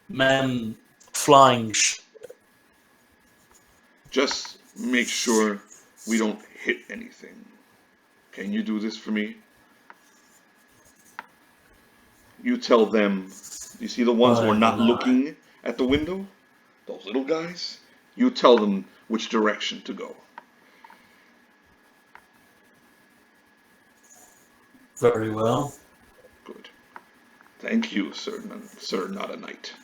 Man, flying. Just make sure we don't hit anything. Can you do this for me? You tell them. You see the ones who are not looking at the window? Those little guys? You tell them which direction to go. Very well. Good. Thank you, sir. Sir, not a knight.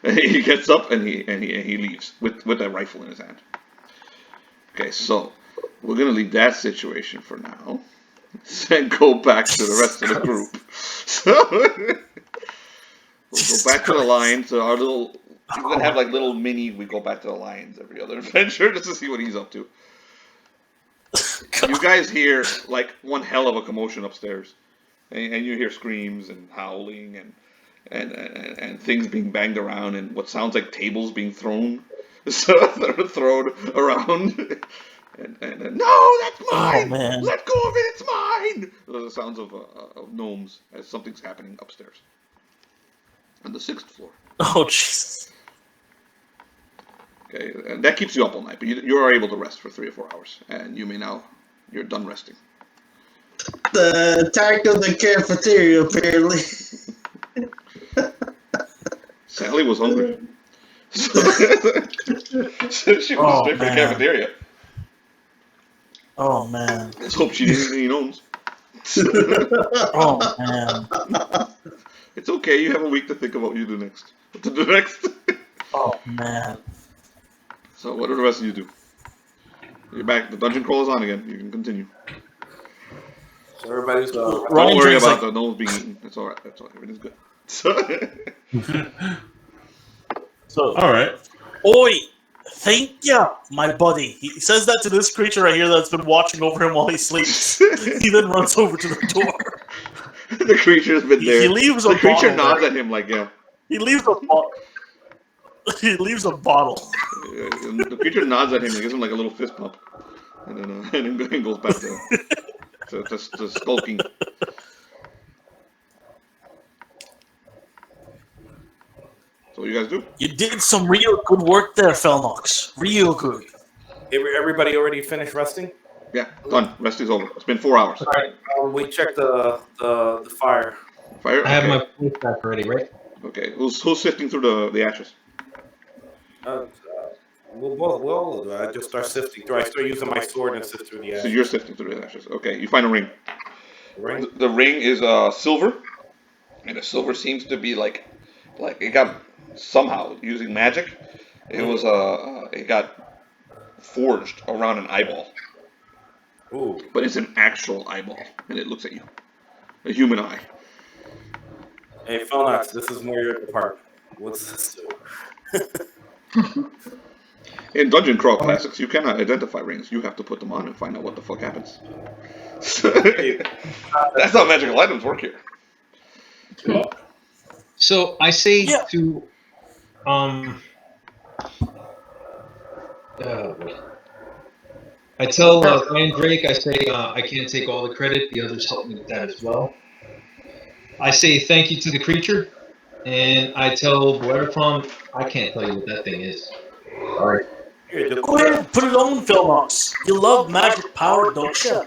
And he gets up and he leaves with that rifle in his hand. Okay, so we're gonna leave that situation for now, and go back to the rest of the group. So we'll go back to the lines. So our little, we're gonna have like little mini. We go back to the lions every other adventure just to see what he's up to. You guys hear like one hell of a commotion upstairs, and you hear screams and howling and things being banged around and what sounds like tables being thrown. So they're thrown around. And no, that's mine! Oh, man. Let go of it, it's mine! Those are the sounds of gnomes as something's happening upstairs. On the 6th floor. Oh, Jesus. Okay, and that keeps you up all night, but you are able to rest for 3 or 4 hours. And you may now, you're done resting. The attack of the cafeteria, apparently. Sally was hungry. So she was straight for the cafeteria. Oh, man. Let's hope she didn't eat any gnomes. Oh, man. It's okay, you have a week to think about what you do next. What to do next. Oh, man. So what do the rest of you do? You're back. The dungeon crawl is on again. You can continue. so everybody's Don't worry about the gnomes being eaten. It's alright. That's all. Everything's good. So, All right. oi! Thank ya, my buddy. He says that to this creature right here that's been watching over him while he sleeps. He then runs over to the door. The creature's been there. He leaves the a creature bottle nods there. at him like, yeah. He leaves a bottle. He leaves a bottle. The creature nods at him and gives him like a little fist pump. And then goes back to skulking. So what you guys do? You did some real good work there, Felnox. Real good. everybody already finished resting. Yeah, done. Rest is over. It's been 4 hours. All right, We checked the fire. Fire? I have Okay. my police back already, right? Okay, who's sifting through the ashes? Well, I just start sifting through. I start using my sword and sift through the So ashes. you're sifting through the ashes. Okay, you find a ring. Right? The ring is silver, and the silver seems to be like it got somehow using magic. It was it got forged around an eyeball, Ooh. but it's an actual eyeball, and it looks at you, a human eye. Hey, Philnox, this is more your department. What's this do? In Dungeon Crawl Classics, you cannot identify rings. You have to put them on and find out what the fuck happens. That's how magical items work here. So I say Yeah. to I tell Ryan Drake, I say I can't take all the credit. The others helped me with that as well. I say thank you to the creature, and I tell Boerapon, I can't tell you what that thing is. Sorry. Here, just Go ahead, put it on, Philmox. You love magic power, don't you?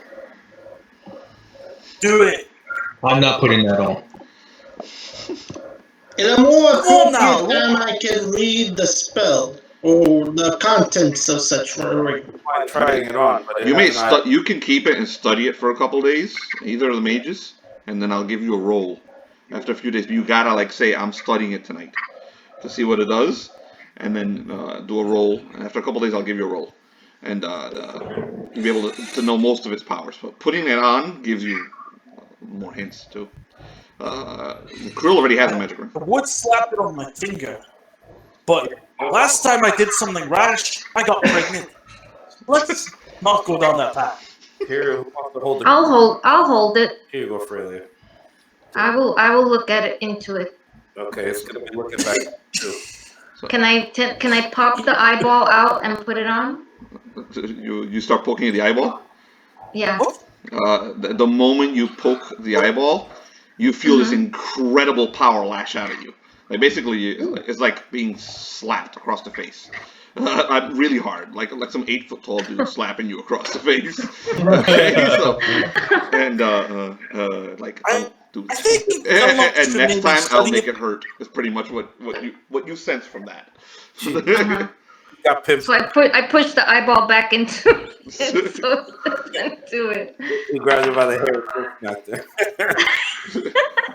Do it. I'm not putting that on. In a more Come on now. appropriate time, I can read the spell or the contents of such ring. mind trying it on, but it You may has not. you can keep it and study it for a couple days, either of the mages, and then I'll give you a roll. After a few days, you gotta like say I'm studying it tonight to see what it does, and then do a roll. And after a couple days, I'll give you a roll, and you'll be able to know most of its powers. But putting it on gives you more hints too. Krill already has a magic ring. I would slap it on my finger, but last time I did something rash, I got pregnant. Let's not go down that path. Here, who wants to hold it? I'll hold it. Here you go, Freya. I will look at it into it. Okay, it's gonna be looking back too. Can I pop the eyeball out and put it on? You start poking at the eyeball. Yeah. The moment you poke the eyeball, you feel this incredible power lash out at you. Like basically, it's like being slapped across the face, really hard, like some 8 foot tall dude slapping you across the face. Okay, so, and like, dude. I think And should next maybe time I'll study make it. it hurt. Is pretty much what you sense from that. Got pimped. So I push the eyeball back into it. He grabbed you by the hair. Back there.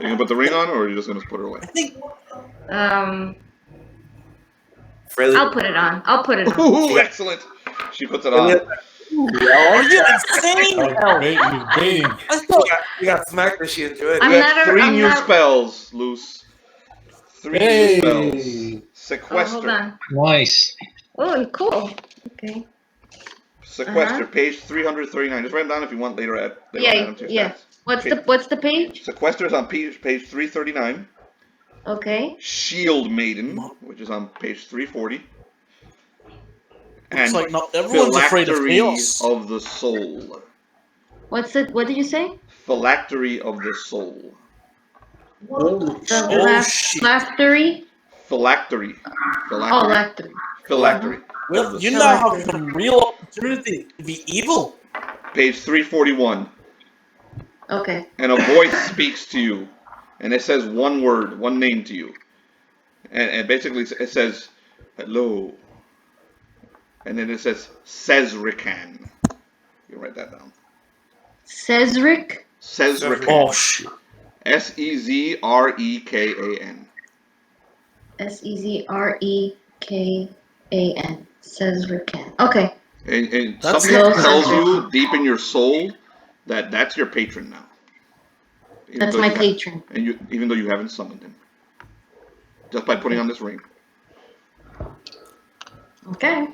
You gonna put the ring on, or are you just gonna put it away? I think Freya, I'll put it on. Ooh, excellent. She puts it on. are you insane? He's baiting. I thought you got smacked and she enjoyed it. I'm You not have a- 3 I'm new not- spells, Loose. 3 Hey. new spells. Oh, hold Sequester. on. Nice. Oh, cool. Okay. Sequester, page 339. Just write them down if you want later. Add them to your Yeah. stats. What's the page? Sequester is on page 339. Okay. Shield Maiden, which is on page 340. Looks And like not everyone's afraid of Phylactery chaos. of the Soul. What did you say? Phylactery of the Soul. Holy The Oh, last shit. Phylactery? Phylactery. Oh, lactery. Phylactery. Well, you now have some real opportunity to be evil. Page 341. Okay. And a voice speaks to you, and it says one word, one name to you, and basically it says hello, and then it says Sezrican. You write that down. Cesric? Sezrican. Oh shit. Sezrekan. Sezrekan. Cesrican. Okay. And That's something no tells Sezrican. you deep in your soul that that's your patron now. Even That's though my you patron. And even though you haven't summoned him, just by putting on this ring. Okay.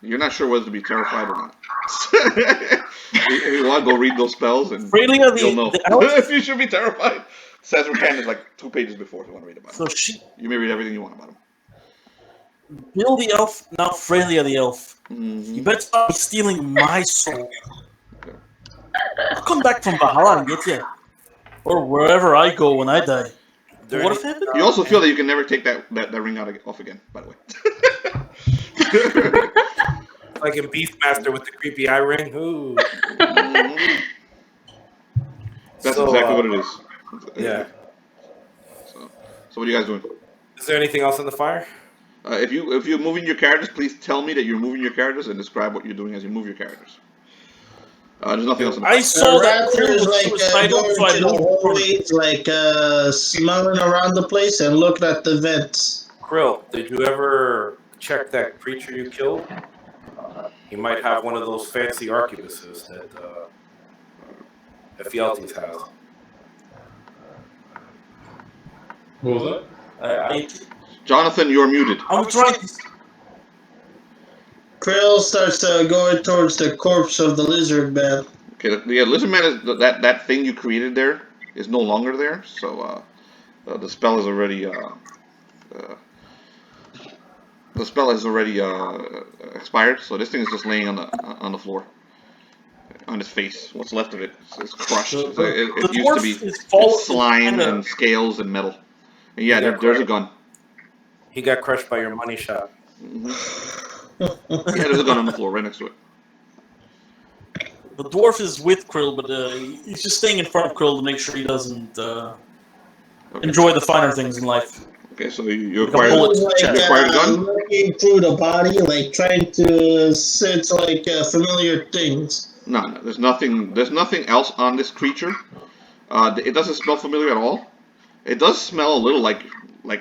You're not sure whether to be terrified or not. If you want to go read those spells, and Freya you'll know the elf. if you should be terrified. Sazerakan is like 2 pages before if you want to read about So him. she, You may read everything you want about him. Bill the elf, not Freya the elf. You Mm-hmm. better stop stealing my soul. I'll come back from Valhalla and get you. Or wherever I go when I die. What if happened? You also feel that you can never take that ring off again, by the way. Like in Beastmaster with the creepy eye ring. Ooh. Mhm. That's So, exactly what it is. Yeah. So what are you guys doing? Is there anything else in the fire? If you're moving your characters, please tell me that you're moving your characters and describe what you're doing as you move your characters. There's nothing else. I saw that Raptor Krill is was like suicidal, going so I to the moved forward. hallways, like smelling around the place and looking at the vents. Krill, did you ever check that creature you killed? He might have one of those fancy arquebuses that Ephialtes has. What was that? Jonathan, you're muted. I'm trying to... Krill starts going towards the corpse of the lizard man. Okay, the lizard man is that thing you created there is no longer there, so the spell is already expired. So this thing is just laying on the floor, on his face. What's left of it is crushed. It used to be slime and scales and metal. And yeah, there's a gun. He got crushed by your money shot. Yeah, there's a gun on the floor right next to it. The dwarf is with Krill, but he's just staying in front of Krill to make sure he doesn't enjoy the finer things in life. Okay, so you Like a bullet acquired to you acquired a gun. Looking through the body, like trying to sense like familiar things. No, there's nothing. There's nothing else on this creature. It doesn't smell familiar at all. It does smell a little like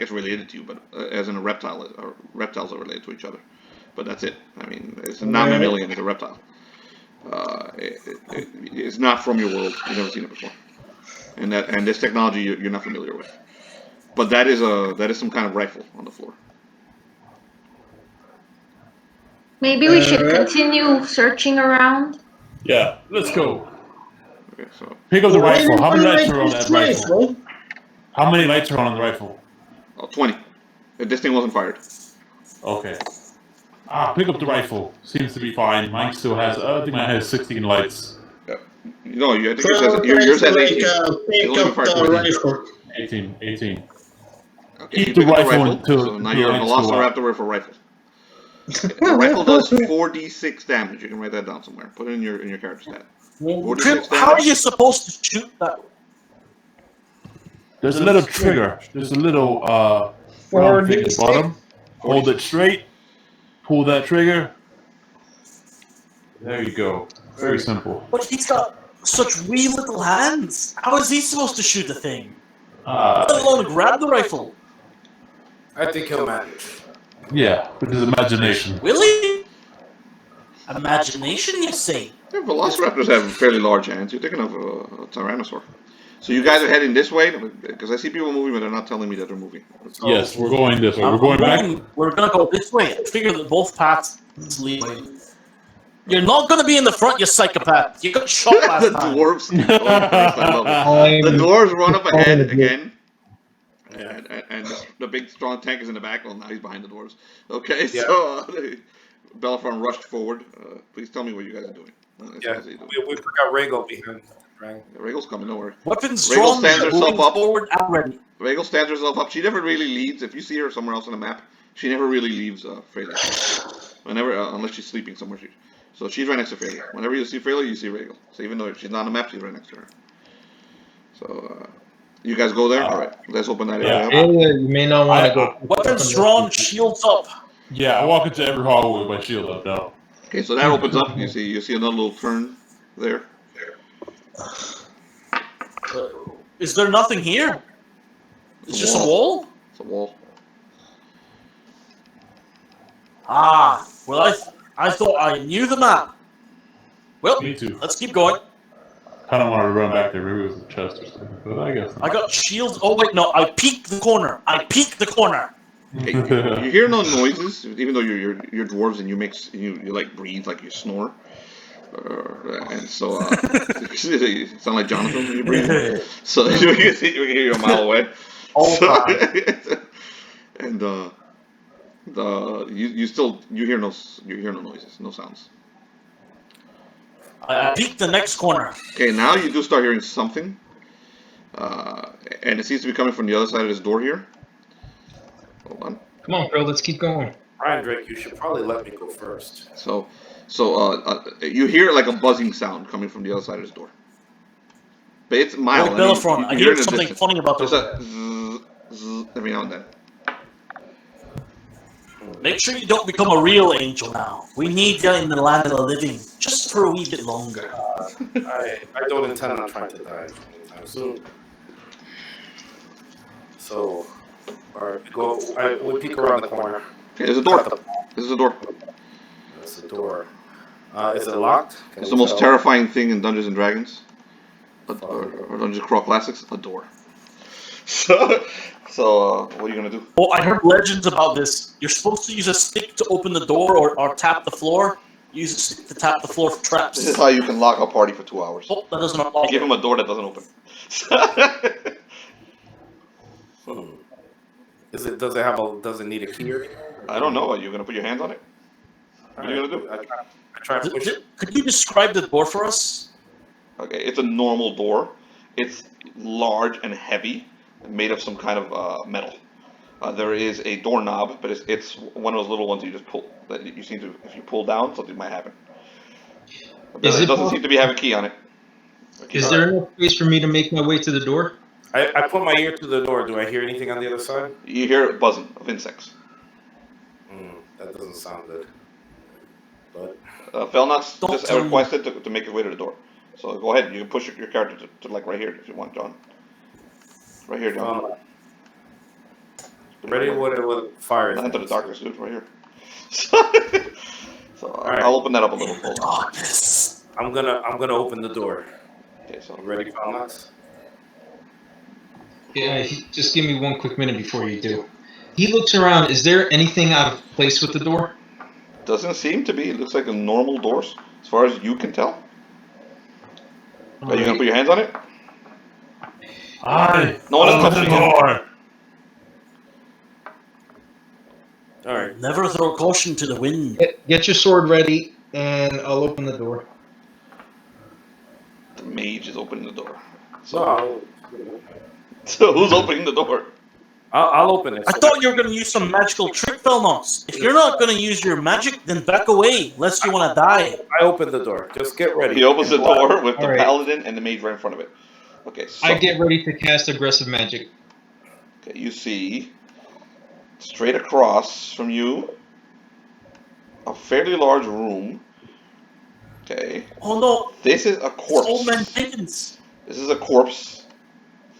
it's related to you, but as in a reptile, or reptiles are related to each other. But that's it. I mean, it's not mammalian; it's a reptile. It's not from your world. You've never seen it before, and this technology you're not familiar with. But that is some kind of rifle on the floor. Maybe we should continue searching around. Yeah, let's go. Okay, so Pick up the rifle. How many lights are on that rifle? How many lights are on the rifle? 20. This thing wasn't fired. Okay. Pick up the rifle. Seems to be fine. Mine still has, I think mine has 16 lights. No, I think yours has 18. Pick up the rifle. 18. Okay, Keep the rifle until... So now you're a Velociraptor with a rifle. The rifle does 4d6 damage. You can write that down somewhere. Put it in your character stat. 4d6 How are damage. you supposed to shoot that? There's a little trigger. There's a little round thing at the bottom. Hold it straight. Pull that trigger. There you go. Very simple. But he's got such wee little hands. How is he supposed to shoot the thing? Let alone grab the rifle. I think he'll manage. Yeah, with his imagination. Will he? Imagination, you say? Yeah, Velociraptors have fairly large hands. You're thinking of a Tyrannosaur. So you guys are heading this way? Because I see people moving, but they're not telling me that they're moving. Yes, we're going this way. We're going back. We're gonna go this way. I figure that both paths lead. You're not gonna be in the front, you psychopath. You got shot last The time. dwarves. I love it. The dwarves run up ahead again. And the big strong tank is in the back. Well, now he's behind the dwarves. Okay, Yeah. so Bellerophon rushed forward. Please tell me what you guys are doing. Yeah, we forgot Rhaegal behind. Right? Regal's coming, don't worry. Weapons Regal drawn, stands herself moving up. forward and ready. Regal stands herself up. She never really leaves. If you see her somewhere else on the map, she never really leaves Freyla. Whenever, unless she's sleeping somewhere. So she's right next to Freyla. Whenever you see Freyla, you see Regal. So even though she's not on the map, she's right next to her. So you guys go there. All right, let's open that area up. You may not want to go. Weapons drawn, shields up. Yeah, I walk into every hallway with my shield up now. Okay, so that opens up. You see another little turn there. Is there nothing here? It's just a wall? It's a wall. Well, I thought I knew the map. Well, Me too. let's keep going. Kind of wanted to run back there. Maybe it was a chest or something, but I guess I got shields. Oh, wait, no. I peeked the corner. Hey, you hear no noises, even though you're dwarves and you like breathe, like you snore. And so you sound like Jonathan when you breathe. So you can hear you a mile away. And you hear no noises, no sounds. I peeked the next corner. Okay, now you do start hearing something, and it seems to be coming from the other side of this door here. Hold on. Come on, bro. Let's keep going. Brian Drake, you should probably let me go first. So you hear like a buzzing sound coming from the other side of this door. But it's mild. Oh, Bellerophon, I you hear it in the something distance. funny about There's this. a zzz every now and then. Make sure you don't become a real angel now. We need you in the land of the living, just for a wee bit longer. I don't intend on trying to die anytime soon. So, alright, we peek around the corner. Okay, there's a door. This is a door. That's the door. Is it locked? It's the most terrifying thing in Dungeons and Dragons. Or Dungeons and Crawl Classics. A door. So, what are you gonna do? Oh, I heard legends about this. You're supposed to use a stick to open the door or tap the floor. Use a stick to tap the floor for traps. This is how you can lock a party for 2 hours. Oh, that doesn't apply. Give him a door that doesn't open. Does it need a key or anything? I don't know. Are you gonna put your hands on it? What are you gonna do? I try to push it. Could you describe the door for us? Okay, it's a normal door. It's large and heavy, made of some kind of metal. There is a doorknob, but it's one of those little ones you just pull. That you seem to, if you pull down, something might happen. It doesn't seem to have a key on it. Is there enough space for me to make my way to the door? I put my ear to the door. Do I hear anything on the other side? You hear buzzing of insects. That doesn't sound good. But Felnuts just requested to make his way to the door. So go ahead, you can push your character to like right here if you want, John. Right here, John. Ready with fire. Enter the darkness, dude, right here. So right. I'll open that up a little. Hold on. Darkness. I'm gonna open the door. Okay, so Ready, Felnuts? Yeah, just give me 1 quick minute before you do. He looks around. Is there anything out of place with the door? doesn't seem to be. It looks like a normal door, as far as you can tell. Are you gonna put your hands on it? No one is touching the door. All right. Never throw caution to the wind. Get your sword ready, and I'll open the door. The mage is opening the door. So, So who's opening the door? I'll open it. I thought you were going to use some magical trick, Belmont. If you're not going to use your magic, then back away, lest you want to die. I open the door. Just get ready. He opens the door with the All right. paladin and the mage right in front of it. Okay, so I get ready to cast aggressive magic. okay, you see straight across from you a fairly large room. Okay, Oh no, this is a corpse. old man Dickens. This is a corpse.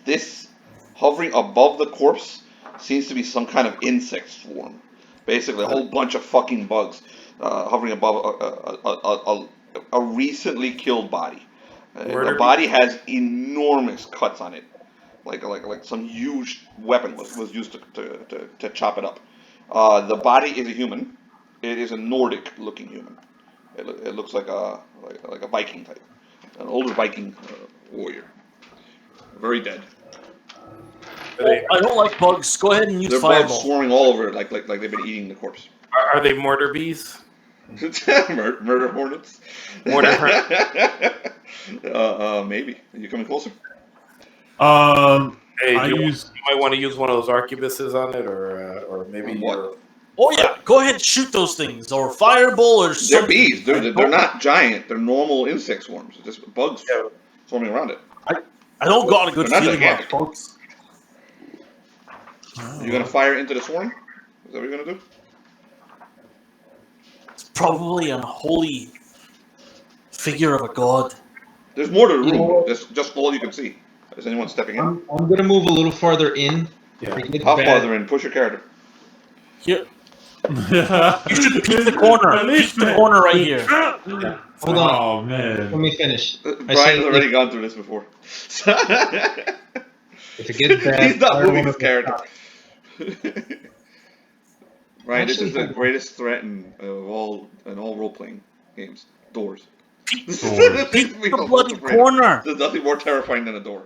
This hovering above the corpse seems to be some kind of insect swarm. Basically, a whole bunch of fucking bugs hovering above a recently killed body. The body has enormous cuts on it, like some huge weapon was used to chop it up. The body is a human. It is a Nordic-looking human. It looks like a Viking type, an older Viking warrior. Very dead. Oh, I don't like bugs. Go ahead and use There are fireball. bugs swarming all over it, like they've been eating the corpse. Are they mortar bees? Murder hornets. Mortar hornets. Maybe. Are you coming closer? Hey, I you use. might want to use one of those arquebuses on it, or maybe What? Oh yeah, go ahead and shoot those things, or fireball, or They're something. bees. They're not giant. They're normal insect swarms. It's just bugs swarming around it. I don't got a good They're not feeling about gigantic. bugs. You're gonna fire into the swarm? Is that what you're gonna do? It's probably an unholy figure of a god. There's more to the You know room. what? That's just all you can see. Is anyone stepping in? I'm gonna move a little farther in. Yeah. to get How back. farther in? Push your character. Here, you should peek the corner. Peek the corner right here. Hold on. Oh Let man. me finish. Brian's already gone through this before. If it gets bad, He's not I don't moving wanna his character. Right, this is the greatest threat in all role playing games. Doors. Peek the bloody corner. There's nothing more terrifying than a door.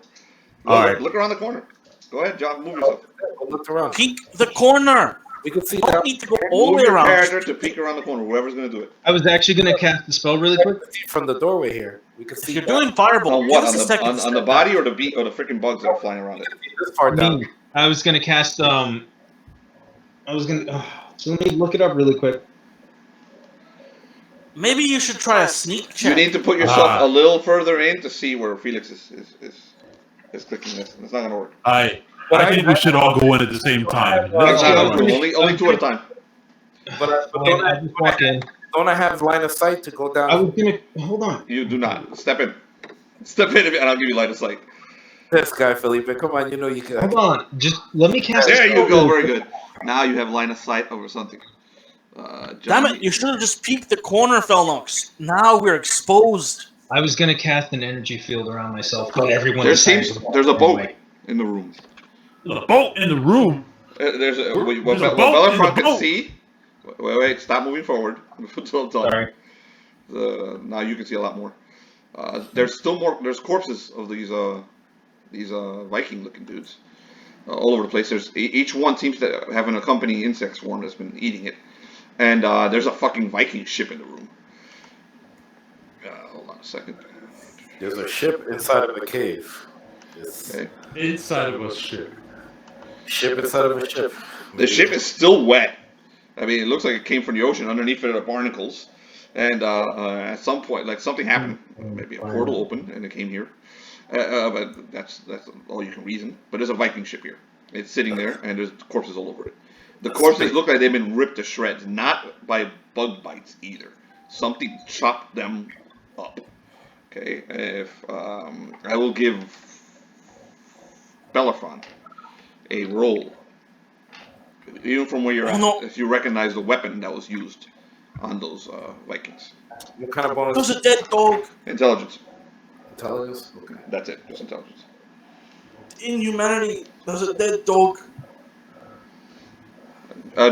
All right. Look around the corner. Go ahead, John. Move yourself. Look around. Peek the corner. We can see You don't down. need to go all the Move way your around. character to peek around the corner. Whoever's gonna do it. I was actually gonna cast the spell really quick. From the doorway here. We can If see you're down. doing fireball, On what? give us a second. On the body or the freaking bugs that are flying around it? This far down. Me, I was gonna cast I was gonna. So let me look it up really quick. Maybe you should try a sneak You check. need to put yourself a little further in to see where Felix is clicking this. It's not gonna work. I think we should all go in at the same time. It's not I was gonna work. gonna- Only two at a time. But I just walk in. don't I have line of sight to go down? I was gonna hold on. You do not. Step in. Step in, and I'll give you line of sight. This guy, Felipe. Come on, you know you can. Hold on. Just let me cast. There a you spell go. real Very quick. good. Now you have line of sight over something. Damn John, it! You should have just peeked the corner, Felnox. Now we're exposed. I was gonna cast an energy field around myself, but everyone There decided seems to walk there's a the boat way. in the room. There's a boat in the room. There's a what There's a what boat in the Bellerophon can boat. see. Wait, stop moving forward. Until done. Sorry. Now you can see a lot more. There's still more. There's corpses of these Viking-looking dudes all over the place. There's each one seems to have an accompanying insect swarm that's been eating it, and there's a fucking Viking ship in the room. Hold on a second. There's a ship inside of a cave. Okay. Inside of a ship. Ship inside of a ship. The ship is still wet. I mean, it looks like it came from the ocean. Underneath it are barnacles. And at some point, like something happened. Maybe a portal opened and it came here. But that's all you can reason. But there's a Viking ship here. It's sitting there and there's corpses all over it. The corpses look like they've been ripped to shreds. Not by bug bites either. Something chopped them up. Okay. If I will give Bellerophon a roll. Even from where you're at, if you recognize the weapon that was used on those Vikings. What kind of bonus? There's a dead dog. Intelligence. Intelligence? Okay. That's it, just intelligence. In humanity, there's a dead dog.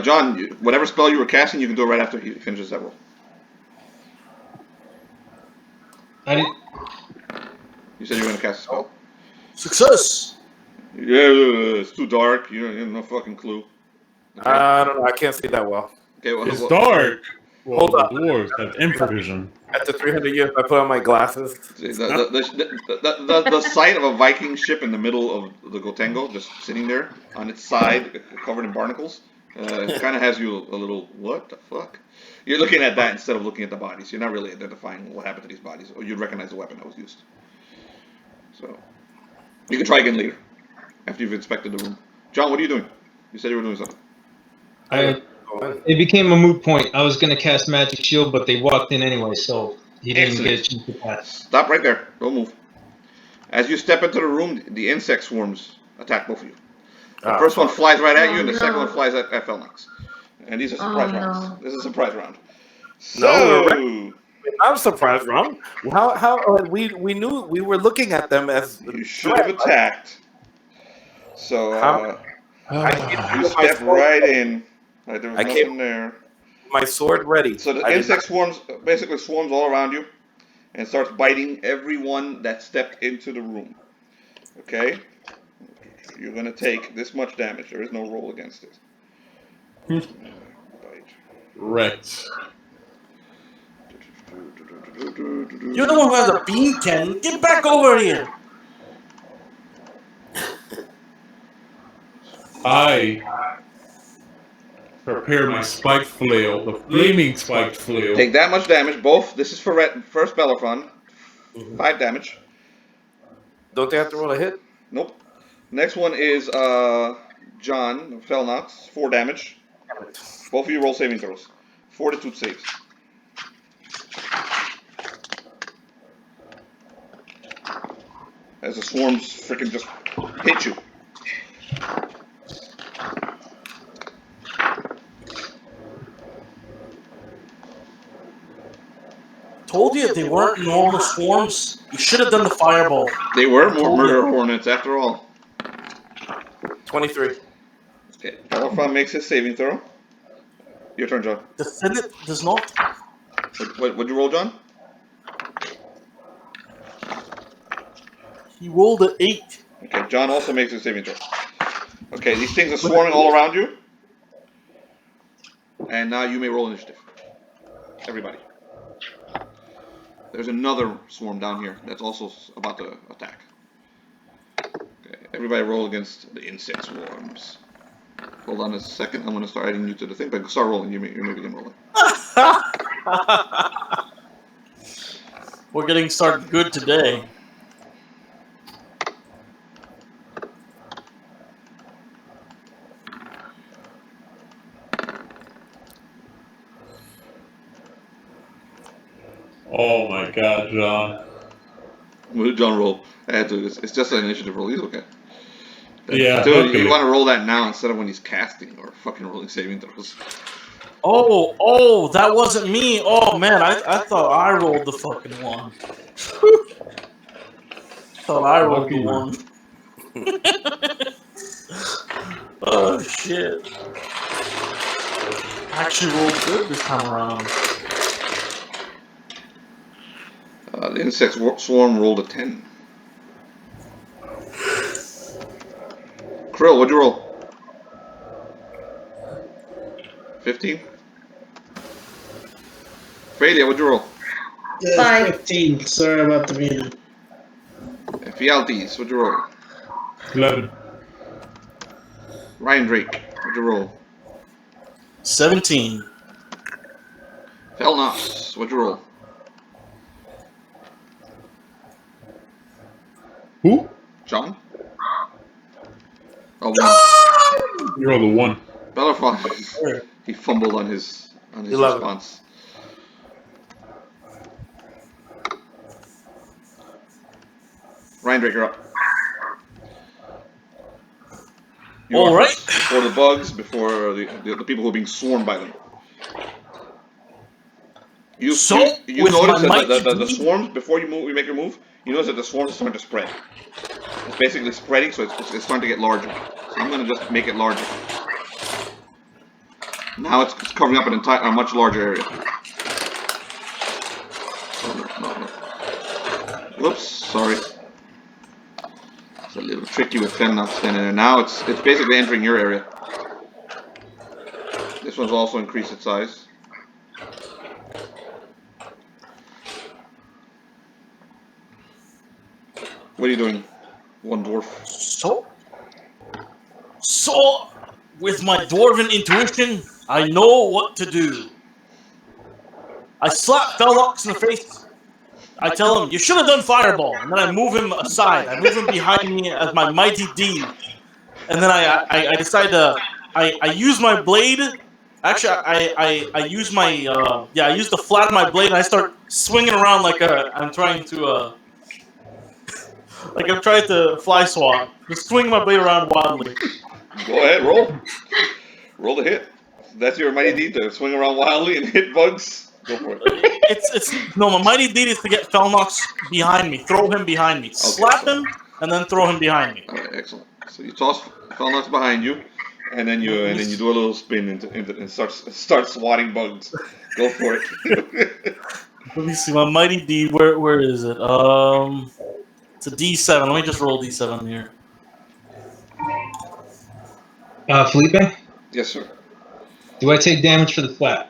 John, whatever spell you were casting, you can do it right after he finishes that roll. I didn't. You said you were going to cast a spell. Success. Yeah, it's too dark. You have no fucking clue. Okay. I don't know. I can't see that well. Okay, well, It's dark. Well, Hold the on. dwarves have infravision. After 300 years, I put on my glasses. The sight of a Viking ship in the middle of the Gotengo, just sitting there on its side, covered in barnacles, kind of has you a little, what the fuck? You're looking at that instead of looking at the bodies. You're not really identifying what happened to these bodies, or you'd recognize the weapon that was used. So, you can try again later, after you've inspected the room. John, what are you doing? You said you were doing something. It became a moot point. I was gonna cast Magic Shield, but they walked in anyway, so he didn't get a chance to pass. Stop right there. Don't move. As you step into the room, the insect swarms attack both of you. The first one flies right at you, and the second one flies at Felnox. And these are surprise rounds. This is a surprise round. So, I'm surprised, Ron. How we knew we were looking at them as you should have attacked. So, you step right in. Like there was nothing there. My sword ready. So the insect swarms basically swarms all around you and starts biting everyone that stepped into the room. Okay? You're going to take this much damage. There is no roll against it. Bite. Wrecked. You're the one who has a bean cannon. Get back over here. I prepare my spiked flail, the flaming spiked flail. Take that much damage. Both. This is for first Bellerophon. 5 damage. Don't they have to roll a hit? Nope. Next one is John Felnox. 4 damage. Both of you roll saving throws. Fortitude saves. As the swarms freaking just hit you. Told you they weren't normal swarms. You should have done the fireball. They were more Murder Hornets after all. 23. Okay, Bellerophon makes his saving throw. Your turn, John. The Senate does not. What'd you roll, John? He rolled an 8. Okay, John also makes his saving throw. Okay, these things are swarming all around you. And now you may roll initiative. Everybody. There's another swarm down here that's also about to attack. Okay, everybody roll against the insect swarms. Hold on a second. I'm going to start adding you to the thing, but start rolling. You may begin rolling. We're getting started good today. Oh my God, John. What did John roll? I had to. It's just an initiative roll. He's okay. Yeah, Dude, luckily. you want to roll that now instead of when he's casting or fucking rolling saving throws. Oh, that wasn't me. Oh man, I thought I rolled the fucking one. Thought I rolled the Lucky. one. Oh shit. I actually rolled good this time around. The insect swarm rolled a 10. Krill, what'd you roll? 15? Fadia, what'd you roll? Yeah, 5. 15. Sorry about the meeting. Fialtes, what'd you roll? 11. Ryan Drake, what'd you roll? 17. Felnox, what'd you roll? Who? John? Oh, 1. You rolled a 1. Bellerfon, he fumbled on his 11. response. Ryan Drake, you're up. You All are right. first. Before the bugs, before the people who are being swarmed by them. You with notice my that the mighty swarms, before you make your move, you notice that the swarms are starting to spread. It's basically spreading, so it's starting to get larger. So I'm going to just make it larger. Now it's covering up a much larger area. No. Whoops, sorry. It's a little tricky with Fen not standing there. Now it's basically entering your area. This one's also increased its size. What are you doing, one dwarf? So, with my dwarven intuition, I know what to do. I slap Fellox in the face. I tell him, you should have done fireball. And then I move him aside. I move him behind me as my mighty D. And then I decide to, I use my blade. Actually, I use my, I use the flat of my blade and I start swinging around like I'm trying to, like I'm trying to fly swat. Just swing my blade around wildly. Go ahead, roll. Roll the hit. That's your mighty deed to swing around wildly and hit bugs. Go for it. It's no, my mighty deed is to get Felnox behind me, throw him behind me, slap him, and then throw him behind me. All right, excellent. So you toss Felnox behind you, and then you do a little spin and start swatting bugs. Go for it. Let me see my mighty deed. Where is it? It's a D7. Let me just roll D7 here. Felipe, Yes, sir. do I take damage for the flat?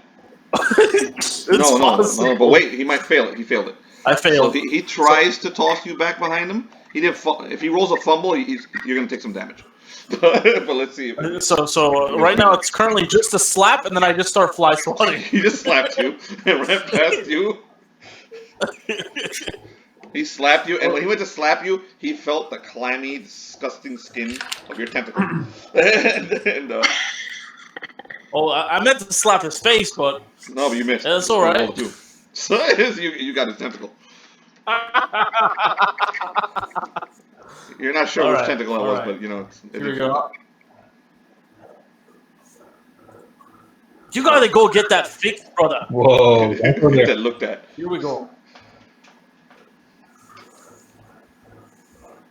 No. But wait, he might fail it. He failed it. I failed. So he tries to toss you back behind him. He didn't. If he rolls a fumble, you're gonna take some damage. But let's see. So right now it's currently just a slap, and then I just start fly swatting. He just slapped you and ran past you. He slapped you, and when he went to slap you, he felt the clammy, disgusting skin of your tentacle. Oh, I meant to slap his face, but no, but you missed. That's all right. So you got his tentacle. You're not sure All which right, tentacle it all was, right. but you know. Here we go. You gotta go get that fixed, brother. Whoa, don't go there. That looked at. Here we go.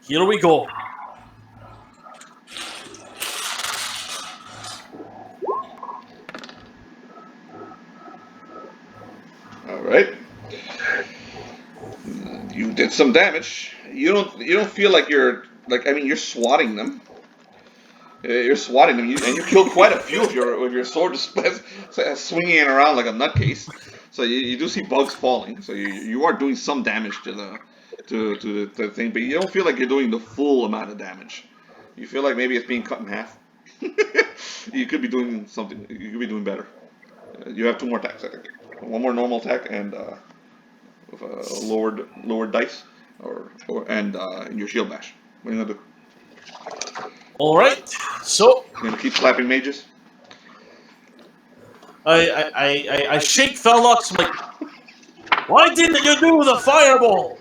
Here we go. All right. You did some damage. You don't feel like you're you're swatting them. You're swatting them, and you killed quite a few with your sword swinging it around like a nutcase. So you do see bugs falling. So you are doing some damage to the thing, but you don't feel like you're doing the full amount of damage. You feel like maybe it's being cut in half. You could be doing something. You could be doing better. You have 2 more attacks, I think. 1 more normal attack and with a lowered dice, and your shield bash. What are you gonna do? All right. So You gonna keep slapping mages? I shake Fellox like Why didn't you do the fireball?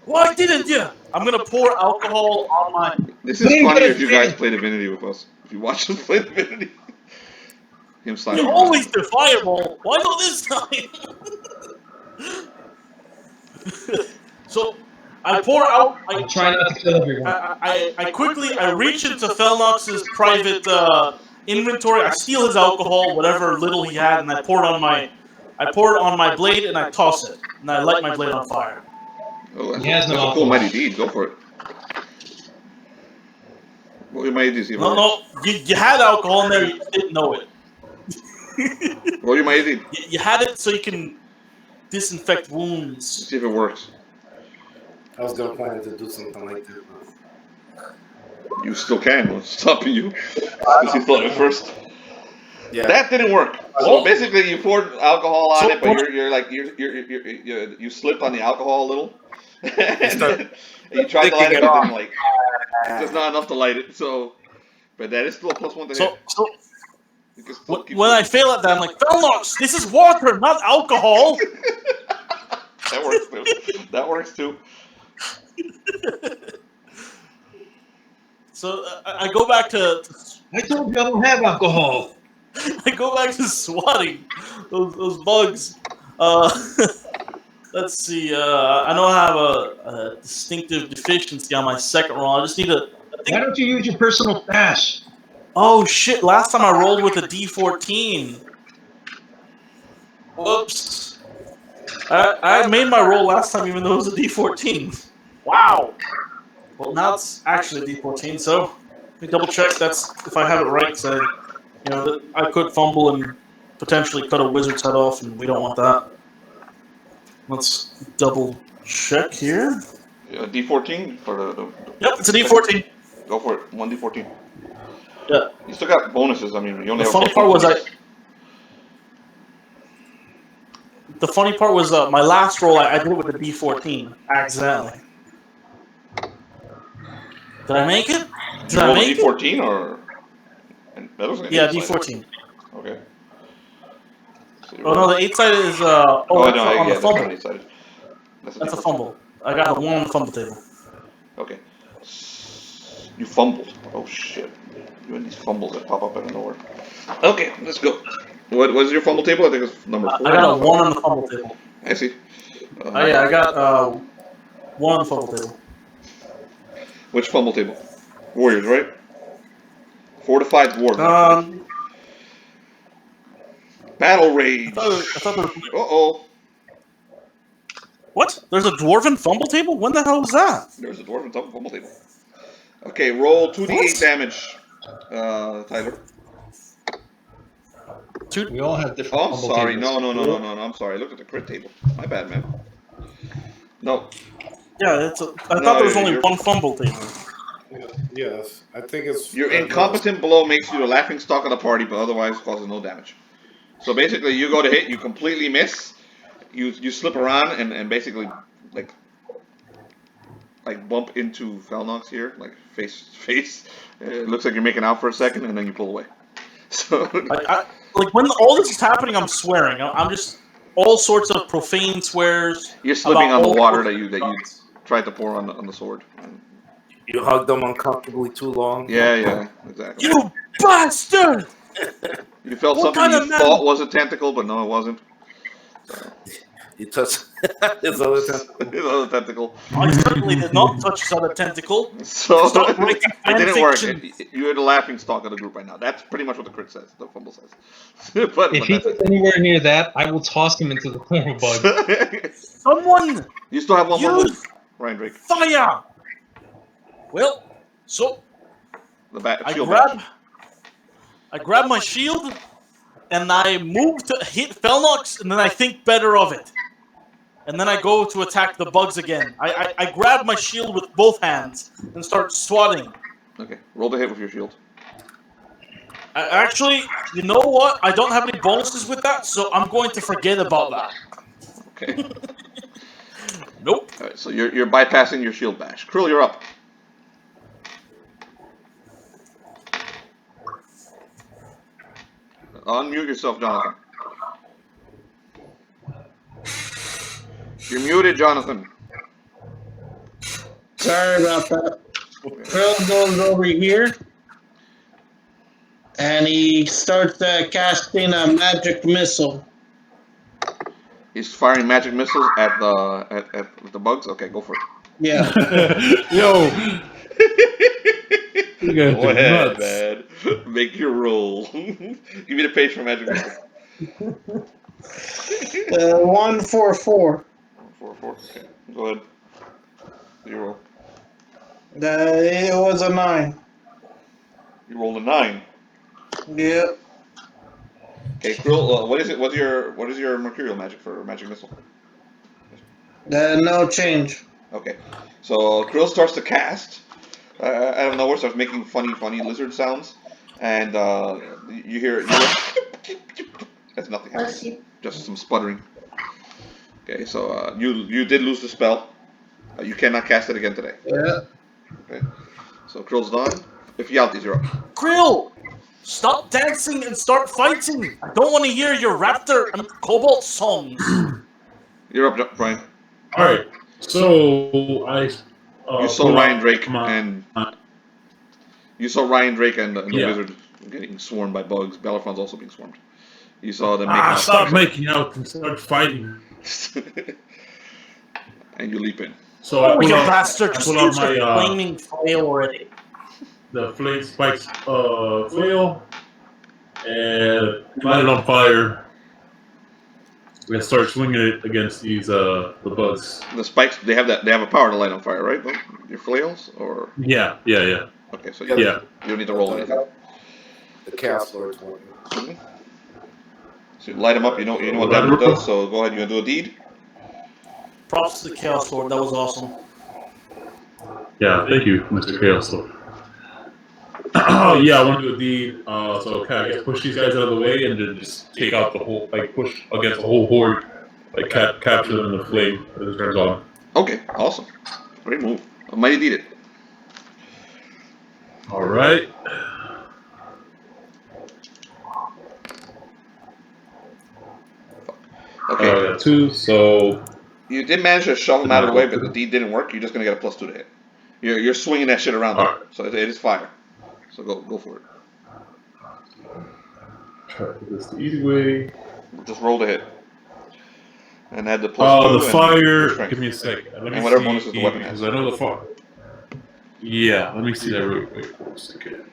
Why didn't you? I'm gonna pour alcohol on my. This is funny if you guys play Divinity with us. If you watch us play Divinity. Him slide You around. always do fireball. Why not this time? So I pour out. I'm trying not to kill everyone. I quickly reach into Felnox's private inventory. I steal his alcohol, whatever little he had, and I pour it on my blade and I toss it, and I light my blade on fire. Oh, that's, He has no that's a cool alcohol. mighty deed. Go for it. What your mighty deed? See if it works. No, you had alcohol in there. You didn't know it. Roll your mighty deed. You had it so you can disinfect wounds. See if it works. I was gonna plan to do something like that. You still can. What's stopping you? Because you thought it first. Yeah. That didn't work. So basically, you poured alcohol on it, but you slipped on the alcohol a little, and you tried to light it, but it didn't like. There's not enough to light it. So, but that is still a +1 to hit. So You can still keep when I fail at that, I'm like, Felnox, this is water, not alcohol. That works too. That works too. So I go back to. I told you I don't have alcohol. I go back to swatting those bugs. Let's see. I know I have a distinctive deficiency on my second roll. I just need to. Why don't you use your personal stash? Oh shit! Last time I rolled with a D14. Whoops. I made my roll last time, even though it was a D14. Wow. Well, now it's actually a D14. So let me double check. That's if I have it right. So I could fumble and potentially cut a wizard's head off, and we don't want that. Let's double check here. D14 for the Yep, it's a D14. Go for it. 1D14. Yeah. You still got bonuses. I mean, you only The have. funny part was my last roll. I did it with a D14 accidentally. Did I make it? Did I make it? D14 or? That was an Yeah, 8-sided. D14. Okay. So Oh no, the 8-sided is no, on the that's fumble. not 8-sided. That's a D14. fumble. I got a 1 on the fumble table. Okay. You fumbled. Oh shit. You had these fumbles that pop up out of nowhere. Okay, let's go. What was your fumble table? I think it's number 4. I got a 1 on the fumble table. I see. Yeah, I got 1 on the fumble table. Which fumble table? Warriors, right? Fortified dwarves. Battle rage. I thought there was... Uh-oh. What? There's a dwarven fumble table? When the hell was that? There's a dwarven fumble table. Okay, roll 2d8 What? damage, Tyler. We all have different. Oh, I'm fumble sorry. tables. No. I'm sorry. I looked at the crit table. My bad, man. No. Yeah, I thought there was only you're- 1 fumble table. Yes, I think it's. Your incompetent blow makes you the laughing stock of the party, but otherwise causes no damage. So basically, you go to hit, you completely miss, you slip around and basically like bump into Felnox here, like face to face. It looks like you're making out for a second, and then you pull away. So Like when all this is happening, I'm swearing. I'm just all sorts of profane swears. you're slipping about on the all water sorts that of you tried to pour on the sword. You hugged them uncomfortably too long. Yeah, exactly. You bastard! You felt What something kind you of man- thought was a tentacle, but no, it wasn't. You touched his other tentacle. It was a tentacle. I certainly did not touch his other tentacle. So Stop writing it fan didn't work. fiction. You're the laughing stock of the group right now. That's pretty much what the crit says. The fumble says. but If he that's gets anywhere near that, I will toss him into the corner bug. it. Someone You still have one more use move, Ryan Drake. fire! Well, so The bat. I Shield grab my shield and I move to hit Felnox, and then I think better of it. And then I go to attack the bugs again. I grab my shield with both hands and start swatting. Okay, roll the hit with your shield. Actually, you know what? I don't have any bonuses with that, so I'm going to forget about that. Okay. Nope. All right, so you're bypassing your shield bash. Krill, you're up. Unmute yourself, Jonathan. You're muted, Jonathan. Sorry about that. Krill goes over here, and he starts casting a magic missile. He's firing magic missiles at the bugs. Okay, go for it. Yeah. Yo, you guys Go are ahead, nuts. man. Make your roll. Give me the page for magic missile. 144. 4. Okay, go ahead. 0. It was a 9. You rolled a 9. Yep. Okay, Krill. What is it? What is your mercurial magic for magic missile? No change. Okay, so Krill starts to cast. Out of nowhere, starts making funny lizard sounds, and you hear that's nothing. Bless you. Just some sputtering. Okay, so you did lose the spell. You cannot cast it again today. Yeah. Okay, so Krill's done. If Yalti's, you're up. Krill, stop dancing and start fighting. I don't want to hear your raptor and cobalt songs. You're up, Brian. All right. So I. You saw Ryan Drake and the Yeah. wizard getting swarmed by bugs. Bellefon's also being swarmed. You saw them making Stop making out and start fighting. and you leap in. So I Oh, pull you out, bastard! I Just pull out use my your flaming flail already. the flame spikes flail and light it on fire. We're gonna start swinging it against these the bugs. The spikes, they have a power to light on fire, right? Your flails, or Yeah. okay, so Yeah. you don't need to roll anything. The Chaos Lord's one. So you light them up. You know what damage it does. So go ahead. You gonna do a deed? Props to the Chaos Lord. That was awesome. Yeah, thank you, Mr. Chaos Lord. Yeah, I want to do a deed. So I guess push these guys out of the way and then just take out the whole, push against the whole horde, capture them in the flame as it turns on. Okay, awesome. Great move. A mighty deed it. All right. Okay. I got 2, so You did manage to shove them out of the way, but the deed didn't work. You're just gonna get a +2 to hit. You're swinging that shit around, Alright. so it is fire. So go for it. try to put this the easy way. Just roll to hit, and add the +2. The and fire. strength. Give me a second. Let me And whatever see, bonuses the weapon has. because I know the fire. Yeah, let me see that real quick. 1 second.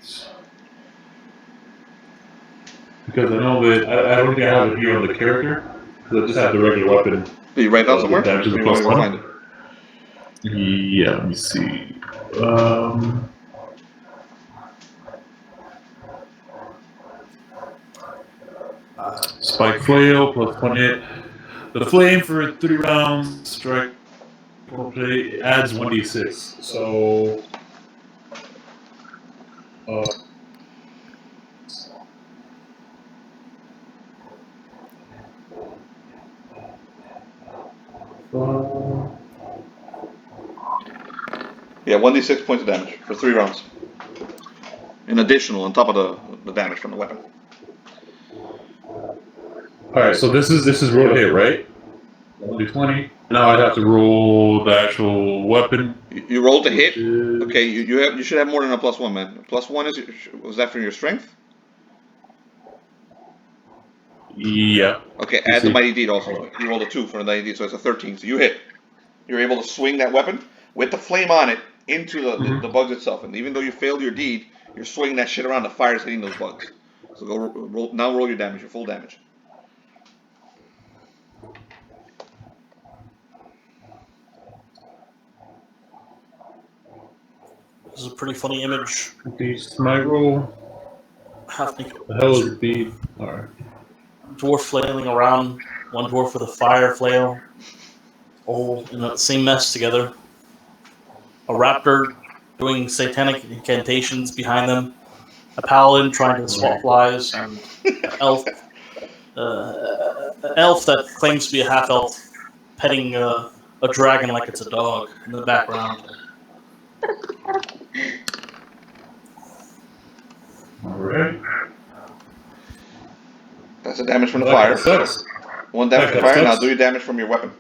Because I know that I don't think I have it here on the character. Because I just have the regular weapon. Did you write down somewhere? Damage is Or you want to go +1. find it? Yeah, let me see. Spike flail +1 hit. The flame for 3 rounds. Strike. Play adds 1d6. So. Yeah, 1d6 points of damage for 3 rounds. An additional on top of the damage from the weapon. Alright, so this is roll to hit, right? 1d20. Now I'd have to roll the actual weapon. You rolled to hit. which is- Okay, you should have more than a +1, man. +1 was that from your strength? Yeah. Okay, add the mighty deed also. You rolled a 2 for the mighty deed, so it's a 13. So you hit. You're able to swing that weapon with the flame on it into the bugs itself, and even though you failed your deed, you're swinging that shit around. The fire's hitting those bugs. So go roll now. Roll your damage, your full damage. This is a pretty funny image. These my roll. Half naked The hell is the alright. dwarf flailing around. One dwarf with a fire flail. All in the same mess together. A raptor doing satanic incantations behind them. A paladin trying to swap lives, and an elf that claims to be a half elf petting a dragon like it's a dog in the background. Alright. That's the damage from the That fire. sucks. 1 damage from That fire. Now sucks. do your damage from your weapon.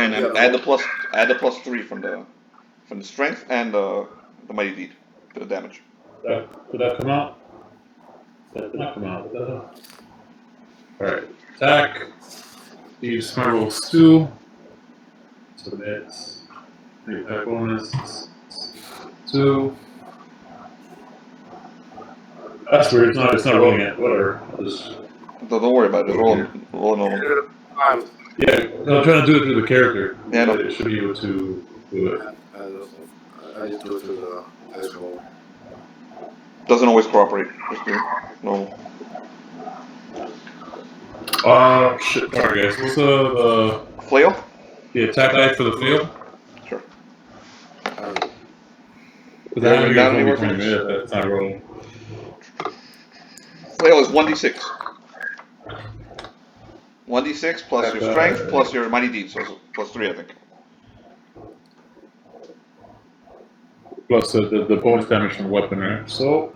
And Yeah. add the plus 3 from the strength and the mighty deed to the damage. Did that come out? That did not come out. What the hell? Alright. Attack. These smart rolls 2. Submit. The attack bonus. 2. That's weird. It's not rolling it. Whatever. I'll just. Don't worry about it. Just roll normal. Yeah, no, I'm trying to do it through the character. Yeah, no. It should be able to do it. I just do it through the dice roll. Doesn't always cooperate. Just do normal. Shit. Sorry, guys. What's the Flail? attack die for the flail? Sure. Because I haven't got only 20 minutes. That's not rolling. Flail is 1d6. 1d6 plus your strength plus your mighty deed, so it's plus 3, I think. Plus the bonus damage from the weapon, right? So.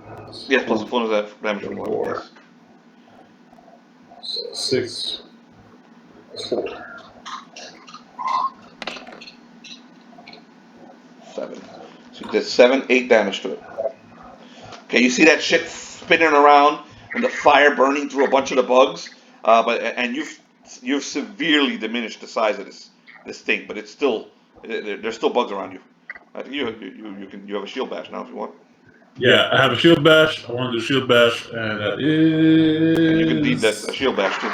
Yes, plus the bonus damage from the weapon. Yes. 6. 4. 7. So you did 8 damage to it. Okay, you see that shit spinning around and the fire burning through a bunch of the bugs, and you've severely diminished the size of this thing, but it's still there's still bugs around you. I think you have a shield bash now if you want. Yeah, I have a shield bash. I want to do shield bash, and that is. And you can deed that a shield bash too.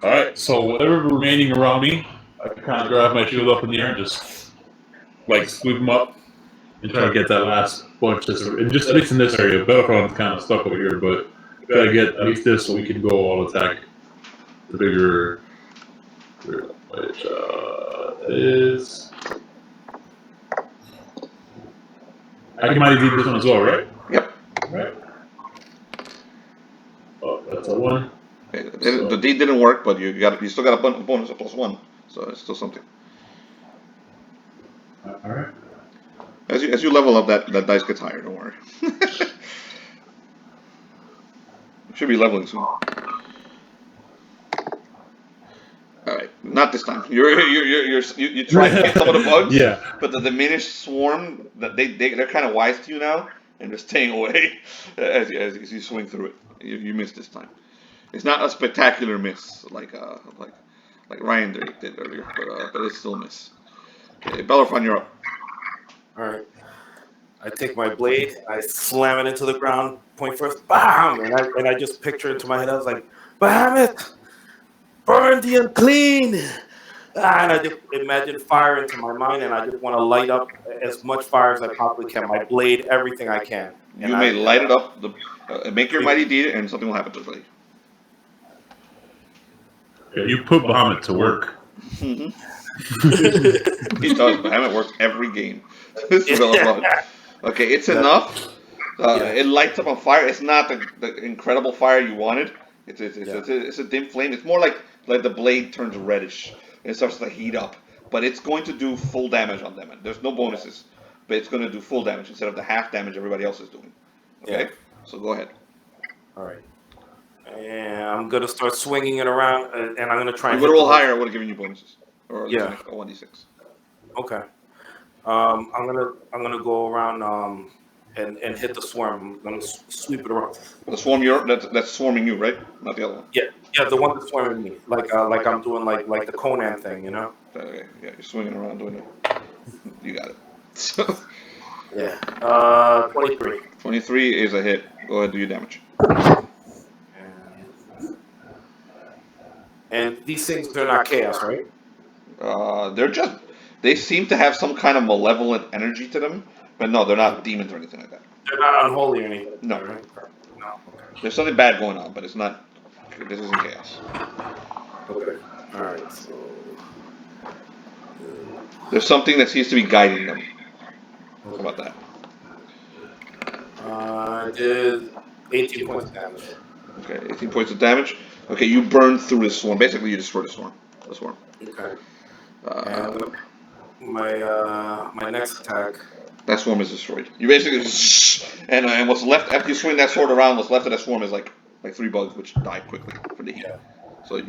All right, so whatever remaining around me, I can kind of grab my shield up in the air and just like sweep them up and try to get that last bunch. Just at least in this area, Battlefront's kind of stuck over here, but we gotta get at least this so we can go all attack the bigger. Which is. I can mighty deed this one as well, right? Yep. Right. Oh, that's a 1. Okay, the deed didn't work, but you still got a bonus of +1, so it's still something. All right. As you level up, that dice gets higher. Don't worry. You should be leveling soon. All right, not this time. You try to get some of the bugs. Yeah. But the diminished swarm, they're kind of wise to you now, and they're staying away as you swing through it. You miss this time. It's not a spectacular miss like Ryan Drake did earlier, but it's still a miss. Okay, Bellerfon, you're up. All right. I take my blade, I slam it into the ground, point first, bam! And I just picture into my head, I was like, Bahamut, burn the unclean! And I just imagine fire into my mind, and I just want to light up as much fire as I possibly can. My blade, everything I can. You may light it up, make your mighty deed, and something will happen to the blade. Yeah, you put Bahamut to work. Mm-hmm. He does. Bahamut works every game. Okay, it's enough. It lights up on fire. It's not the incredible fire you wanted. It's a dim flame. It's more like the blade turns reddish and it starts to heat up. But it's going to do full damage on them. There's no bonuses, but it's going to do full damage instead of the half damage everybody else is doing. Okay, so go ahead. All right. And I'm gonna start swinging it around, and I'm gonna try. If you would have rolled higher, I would have given you bonuses, or a 1d6. Okay. I'm gonna go around and hit the swarm. I'm gonna sweep it around. The swarm that's swarming you, right? Not the other one. Yeah, the one that's swarming me. Like I'm doing like the Conan thing, you know? Okay, yeah, you're swinging around doing it. You got it. Yeah. 23. 23 is a hit. Go ahead, do your damage. And these things, they're not chaos, right? They seem to have some kind of malevolent energy to them, but no, they're not demons or anything like that. They're not unholy or anything. No. Right? No. Okay. There's something bad going on, but it's not. This isn't chaos. Okay. All right. So. There's something that seems to be guiding them. How about that? I did 18 points of damage. Okay, 18 points of damage. Okay, you burn through the swarm. Basically, you destroy the swarm. Okay. And my next attack. That swarm is destroyed. You basically and what's left after you swing that sword around, what's left of that swarm is like 3 bugs, which die quickly from the heat. So what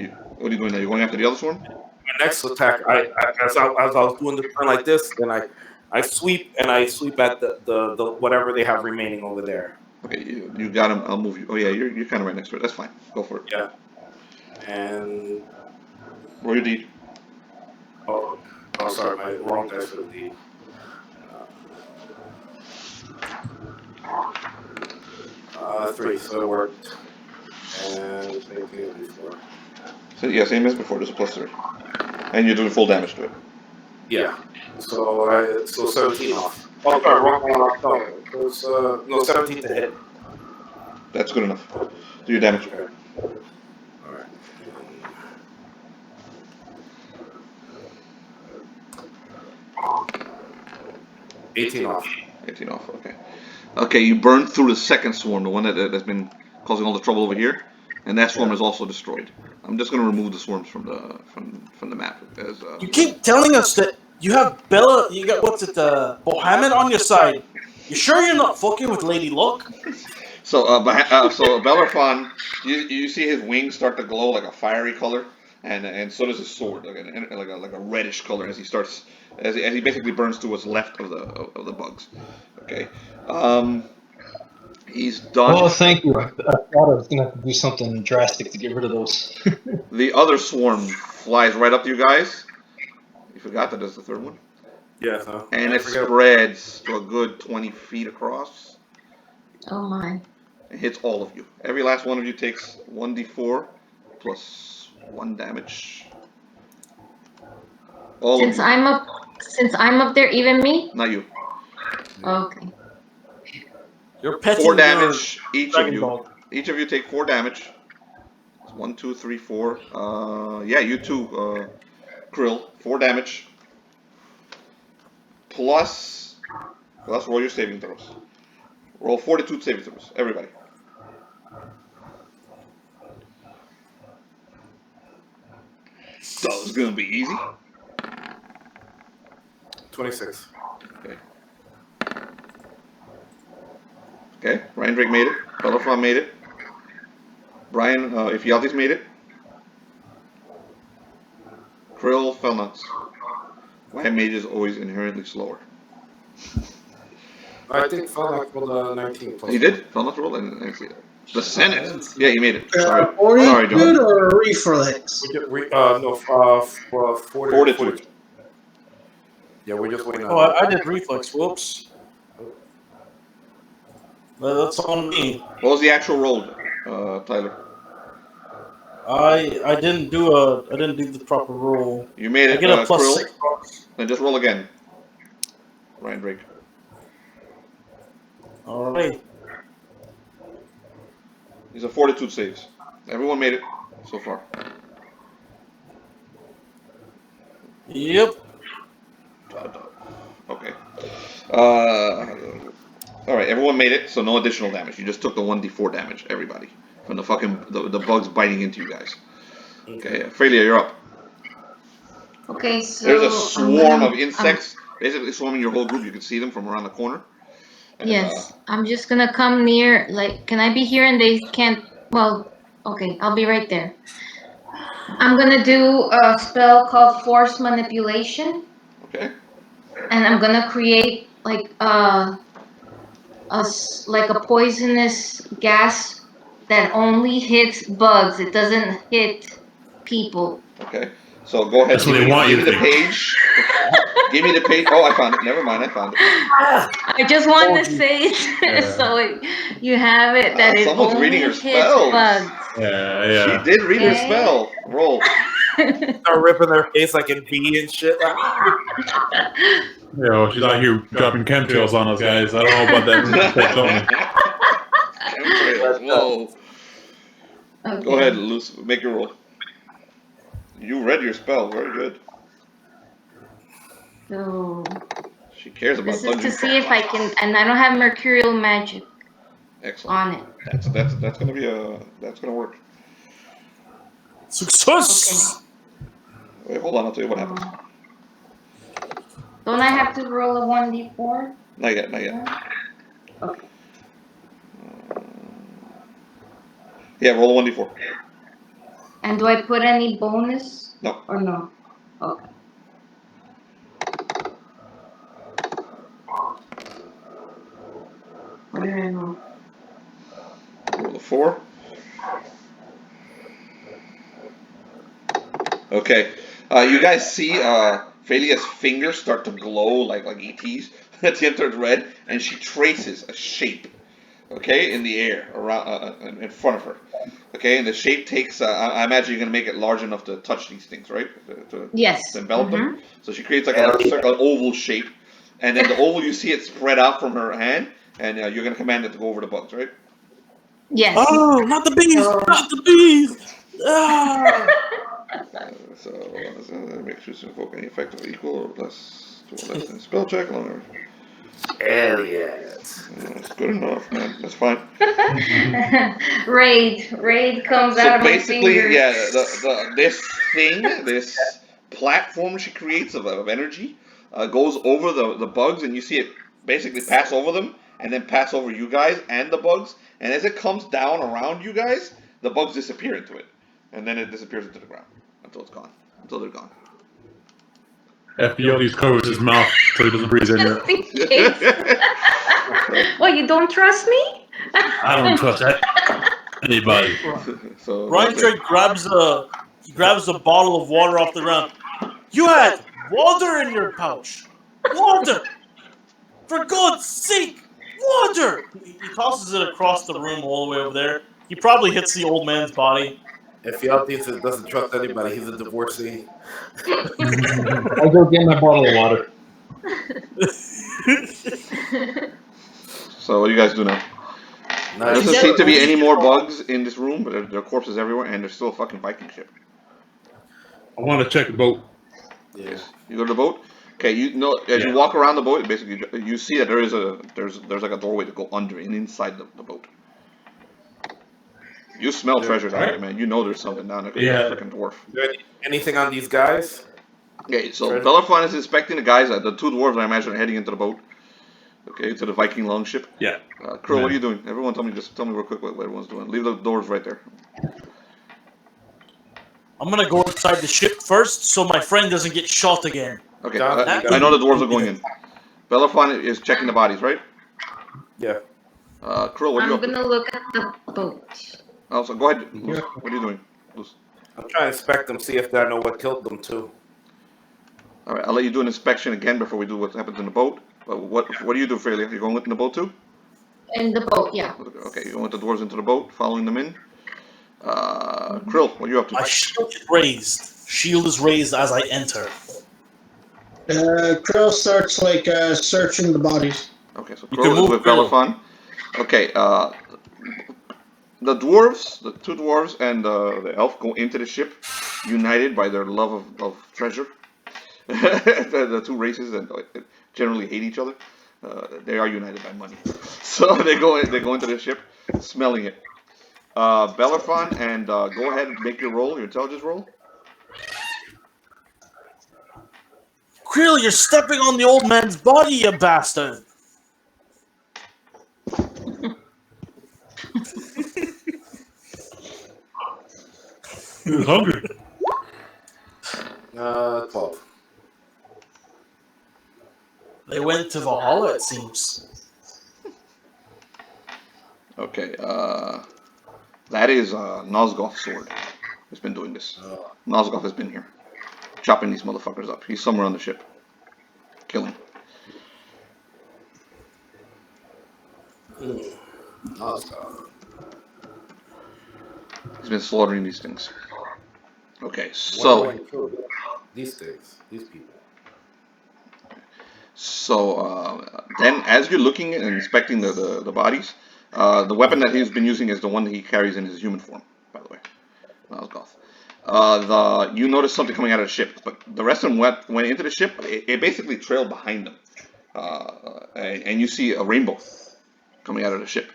are you doing now? You're going after the other swarm? My next attack, as I was doing the turn like this, then I sweep at the whatever they have remaining over there. Okay, you got him. I'll move you. Oh yeah, you're kind of right next to it. That's fine. Go for it. Yeah. And Roll your deed. oh, sorry, my wrong dice for the deed. 3, so it worked. And same thing as before. So yeah, same as before. There's a +3, and you're doing full damage to it. Yeah. So 17 off. Oh, sorry, wrong one. No, it was no 17 to hit. That's good enough. Do your damage. Okay. All right. 18 off. 18 off. Okay. Okay, you burned through the second swarm, the one that's been causing all the trouble over here, and that swarm is also destroyed. I'm just gonna remove the swarms from the map. As, You keep telling us that you have Bella. You got Mohammed on your side. You sure you're not fucking with Lady Luck? So Bellerophon, you see his wings start to glow like a fiery color, and so does his sword, like a reddish color as he basically burns to what's left of the bugs. Okay, he's done. Oh, thank you. I thought I was gonna have to do something drastic to get rid of those. The other swarm flies right up to you guys. You forgot that there's the third one. Yeah. So And it spreads to a good 20 feet across. Oh my. It hits all of you. Every last one of you takes 1d4 plus 1 damage. All Since of you. I'm up there, even me? Not you. Okay. You're petting 4 damage your each of dragon you. dog. Each of you take 4 damage. It's 1, 2, 3, 4. Yeah, you too, Krill. 4 damage. Plus roll your saving throws. Roll 42 saving throws, everybody. So it's gonna be easy. 26. Okay. Okay, Ryan Drake made it. Bellerophon made it. Brian, if Yalti's made it. Krill fell nuts. Why mage is always inherently slower. I think Felnak rolled 19 plus. He did? Fell nuts roll? I didn't see it. The Senate. Yeah, you made it. Sorry. Sorry, Fortitude John. or reflex? Fortitude. Yeah, we're just waiting on. Oh, I did reflex. Whoops. That's on me. What was the actual roll, Tyler? I didn't do the proper roll. You made I it, get a plus Krill. 6. Then just roll again. Ryan Drake. All right. These are fortitude saves. Everyone made it so far. Yep. Okay. All right, everyone made it, so no additional damage. You just took the 1d4 damage, everybody, from the fucking the bugs biting into you guys. Okay, Frelia, you're up. Okay, so There's a I'm swarm gonna- of insects basically swarming your whole group. You can see them from around the corner. And, Yes, I'm just gonna come near. Like, can I be here and they can't? Well, okay, I'll be right there. I'm gonna do a spell called Force Manipulation, okay. and I'm gonna create like a poisonous gas that only hits bugs. It doesn't hit people. Okay. So go ahead. That's what they want you give to me the think. page. Give me the page. Oh, I found it. Never mind. I found it. I just wanted to say it so you have it that it someone's only reading her hits spells. bugs. Yeah. She did read her Okay. spell. Roll. Start ripping their face like in V and shit. Yo, she's out here dropping chemtrails on us, guys. I don't know about that. Chemtrails. Whoa. Okay. Go ahead, Luce. Make your roll. You read your spell. Very good. So She cares about this is to dungeon see if crawling. I can, and I don't have mercurial magic Excellent. on it. That's gonna be that's gonna work. Success. Wait, hold on. I'll tell you what happens. Don't I have to roll a 1d4? Not yet. Not yet. Okay. Yeah, roll a 1d4. And do I put any bonus? No. Or no? Okay. What did I know? Roll a 4. Okay. You guys see Phalia's fingers start to glow like ET's. At the end turns red, and she traces a shape, okay, in the air around in front of her. Okay, and the shape takes. I imagine you're gonna make it large enough to touch these things, right? Yes. To envelop them. So she creates like a circle, oval shape, and then the oval you see it spread out from her hand, and you're gonna command it to go over the bugs, right? Yes. Oh, not the bees! So- Not the bees! Ah! So make sure to invoke any effect of equal or less to a less than spell check. Longer. Elliot. That's good enough, man. That's fine. Raid comes So out of my basically, fingers. yeah, this platform she creates of energy goes over the bugs, and you see it basically pass over them, and then pass over you guys and the bugs. And as it comes down around you guys, the bugs disappear into it, and then it disappears into the ground until it's gone, until they're gone. FBL's covers his mouth so he doesn't breathe in Just there. in case. What, you don't trust me? I don't trust anybody. So Ryan Drake grabs a bottle of water off the ground. You had water in your pouch. Water! For God's sake! Water! He tosses it across the room all the way over there. He probably hits the old man's body. If Yeltsin doesn't trust anybody, he's a divorcee. I'll go get my bottle of water. what do you guys do now? There Nice. doesn't seem to be any more bugs in this room, but there are corpses everywhere, and there's still a fucking Viking ship. I want to check the boat. Yeah. You go to the boat. Okay, you know as you walk around the boat, basically you see that there's like a doorway to go under and inside the boat. You smell treasure down there, man. You know there's something down there. Yeah. Freaking dwarf. Is there anything on these guys? Okay, so Treasure. Bellerfon is inspecting the guys. The two dwarves, I imagine, are heading into the boat. Okay, to the Viking longship. Yeah. Crow, what are you doing? Everyone, tell me real quick what everyone's doing. Leave the doors right there. I'm gonna go inside the ship first so my friend doesn't get shot again. Okay, John, I know the dwarves are going in. Bellerfon is checking the bodies, right? Yeah. Crow, what are you I'm up to? gonna look at the boat. Also, go ahead. Luz, what are you doing? Luz. I'm trying to inspect them, see if I know what killed them too. All right, I'll let you do an inspection again before we do what happens in the boat. But what do you do, Freya? You going in the boat too? In the boat, yeah. Okay, you going with the dwarves into the boat, following them in. Krill, what are you up to? My shield is raised. Shield is raised as I enter. Krill starts searching the bodies. Okay, so You Crow can is move with Krill. Bellerfon. Okay, the dwarves, the two dwarves and the elf go into the ship, united by their love of treasure. The two races that generally hate each other. They are united by money, so they go into the ship, smelling it. Bellerfon, and go ahead and make your intelligence roll. Krill, you're stepping on the old man's body, you bastard! He was hungry. 12. They went to Valhalla, it seems. Okay, that is Nosgoth's sword. He's been doing this. Nosgoth has been here, chopping these motherfuckers up. He's somewhere on the ship, killing. He's been slaughtering these things. Okay, so These things, these people. then as you're looking and inspecting the bodies, the weapon that he's been using is the one that he carries in his human form, by the way. Nosgoth. You notice something coming out of the ship, but the rest of them went into the ship. It basically trailed behind them, and you see a rainbow coming out of the ship.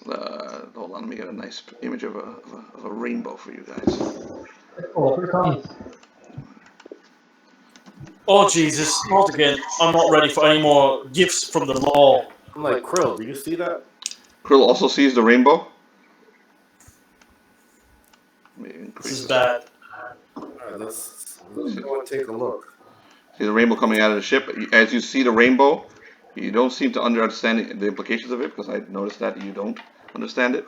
Hold on, let me get a nice image of a rainbow for you guys. Oh, here it comes. Oh, Jesus, not again. I'm not ready for any more gifts from the law. I'm like, Krill, do you see that? Krill also sees the rainbow. This is bad. Alright, let's go and take a look. See the rainbow coming out of the ship. As you see the rainbow, you don't seem to understand the implications of it, because I noticed that you don't understand it.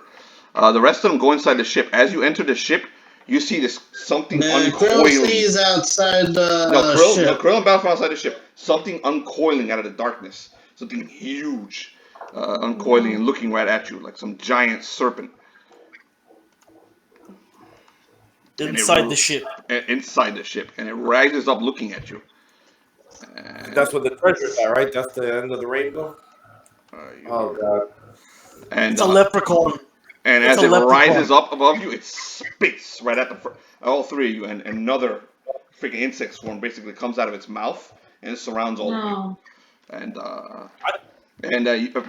The rest of them go inside the ship. As you enter the ship, you see this something Man, Krill uncoiling. sees outside the No, ship. Krill and Battlefront outside the ship. Something uncoiling out of the darkness. Something huge, uncoiling and looking right at you like some giant serpent. Inside the ship. Inside the ship, and it rises up looking at you. And, That's what the treasure's at, right? That's the end of the rainbow? Oh, God. And, It's a leprechaun. And It's as a it leprechaun. rises up above you, it spits right at all three of you, and another freaking insect swarm basically comes out of its mouth and it surrounds all of you. And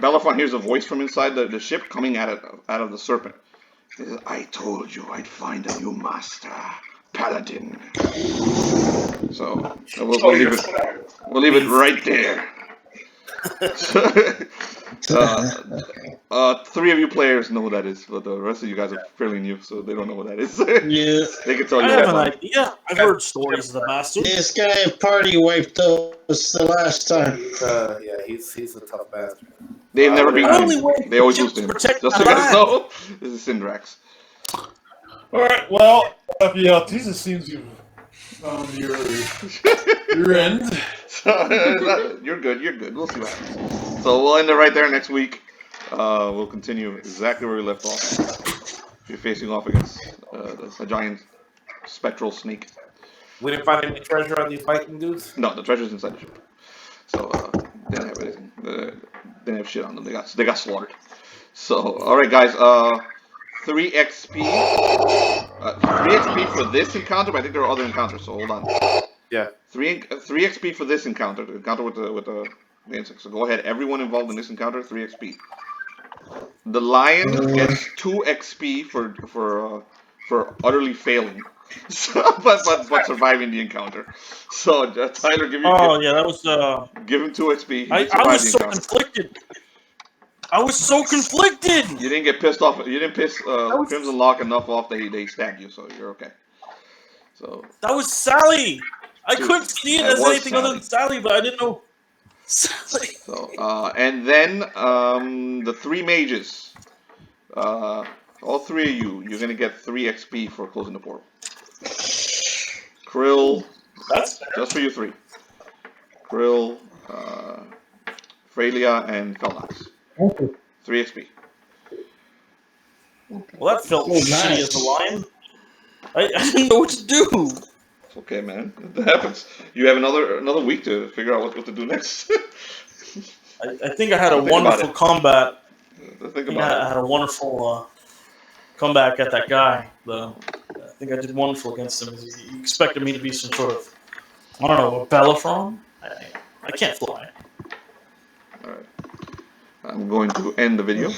Bellerophon hears a voice from inside the ship coming out of the serpent. He says, "I told you I'd find a new master, Paladin." So we'll leave it right there. Three of you players know who that is, but the rest of you guys are fairly new, so they don't know what that is. Yeah. They can tell I you have all an about it. idea. I've heard stories of the bastard. This guy party wiped us the last time. Yeah, he's a tough bastard. They've never beaten I only him. went They always to lose to him. protect Just so my you guys land. know, this is Syndrax. Alright, well, FEL, it seems you've found your end. So, you're good. We'll see what happens. So we'll end it right there next week. We'll continue exactly where we left off. You're facing off against a giant spectral snake. We didn't find any treasure on these Viking dudes? No, the treasure's inside the ship. So they didn't have anything. They didn't have shit on them. They got slaughtered. So all right, guys. 3 XP. 3 XP for this encounter, but I think there are other encounters. So hold on. Yeah. 3 XP for this encounter. The encounter with the insect. So go ahead. Everyone involved in this encounter, 3 XP. The lion gets 2 XP for utterly failing, but surviving the encounter. So Tyler, give him 2 XP. I was so conflicted. I was so conflicted. You didn't get pissed off. You didn't piss Crimson Lock enough off that they stabbed you, so you're okay. So that was Sally. I couldn't see it as anything other than Sally, but I didn't know Sally. So and then the 3 mages. All 3 of you're gonna get 3 XP for closing the portal. Krill, That's just for you 3. Krill, Freya, and Felnox. 3 XP. well, that felt shitty as a lion. I didn't know what to do. It's okay, man. That happens. You have another week to figure out what to do next. I think I had a wonderful combat. Think I about had a wonderful comeback at that guy. I think I did wonderful against him. He expected me to be some sort of, I don't know, a Bellerophon? I can't fly. it. All right. I'm going to end the video.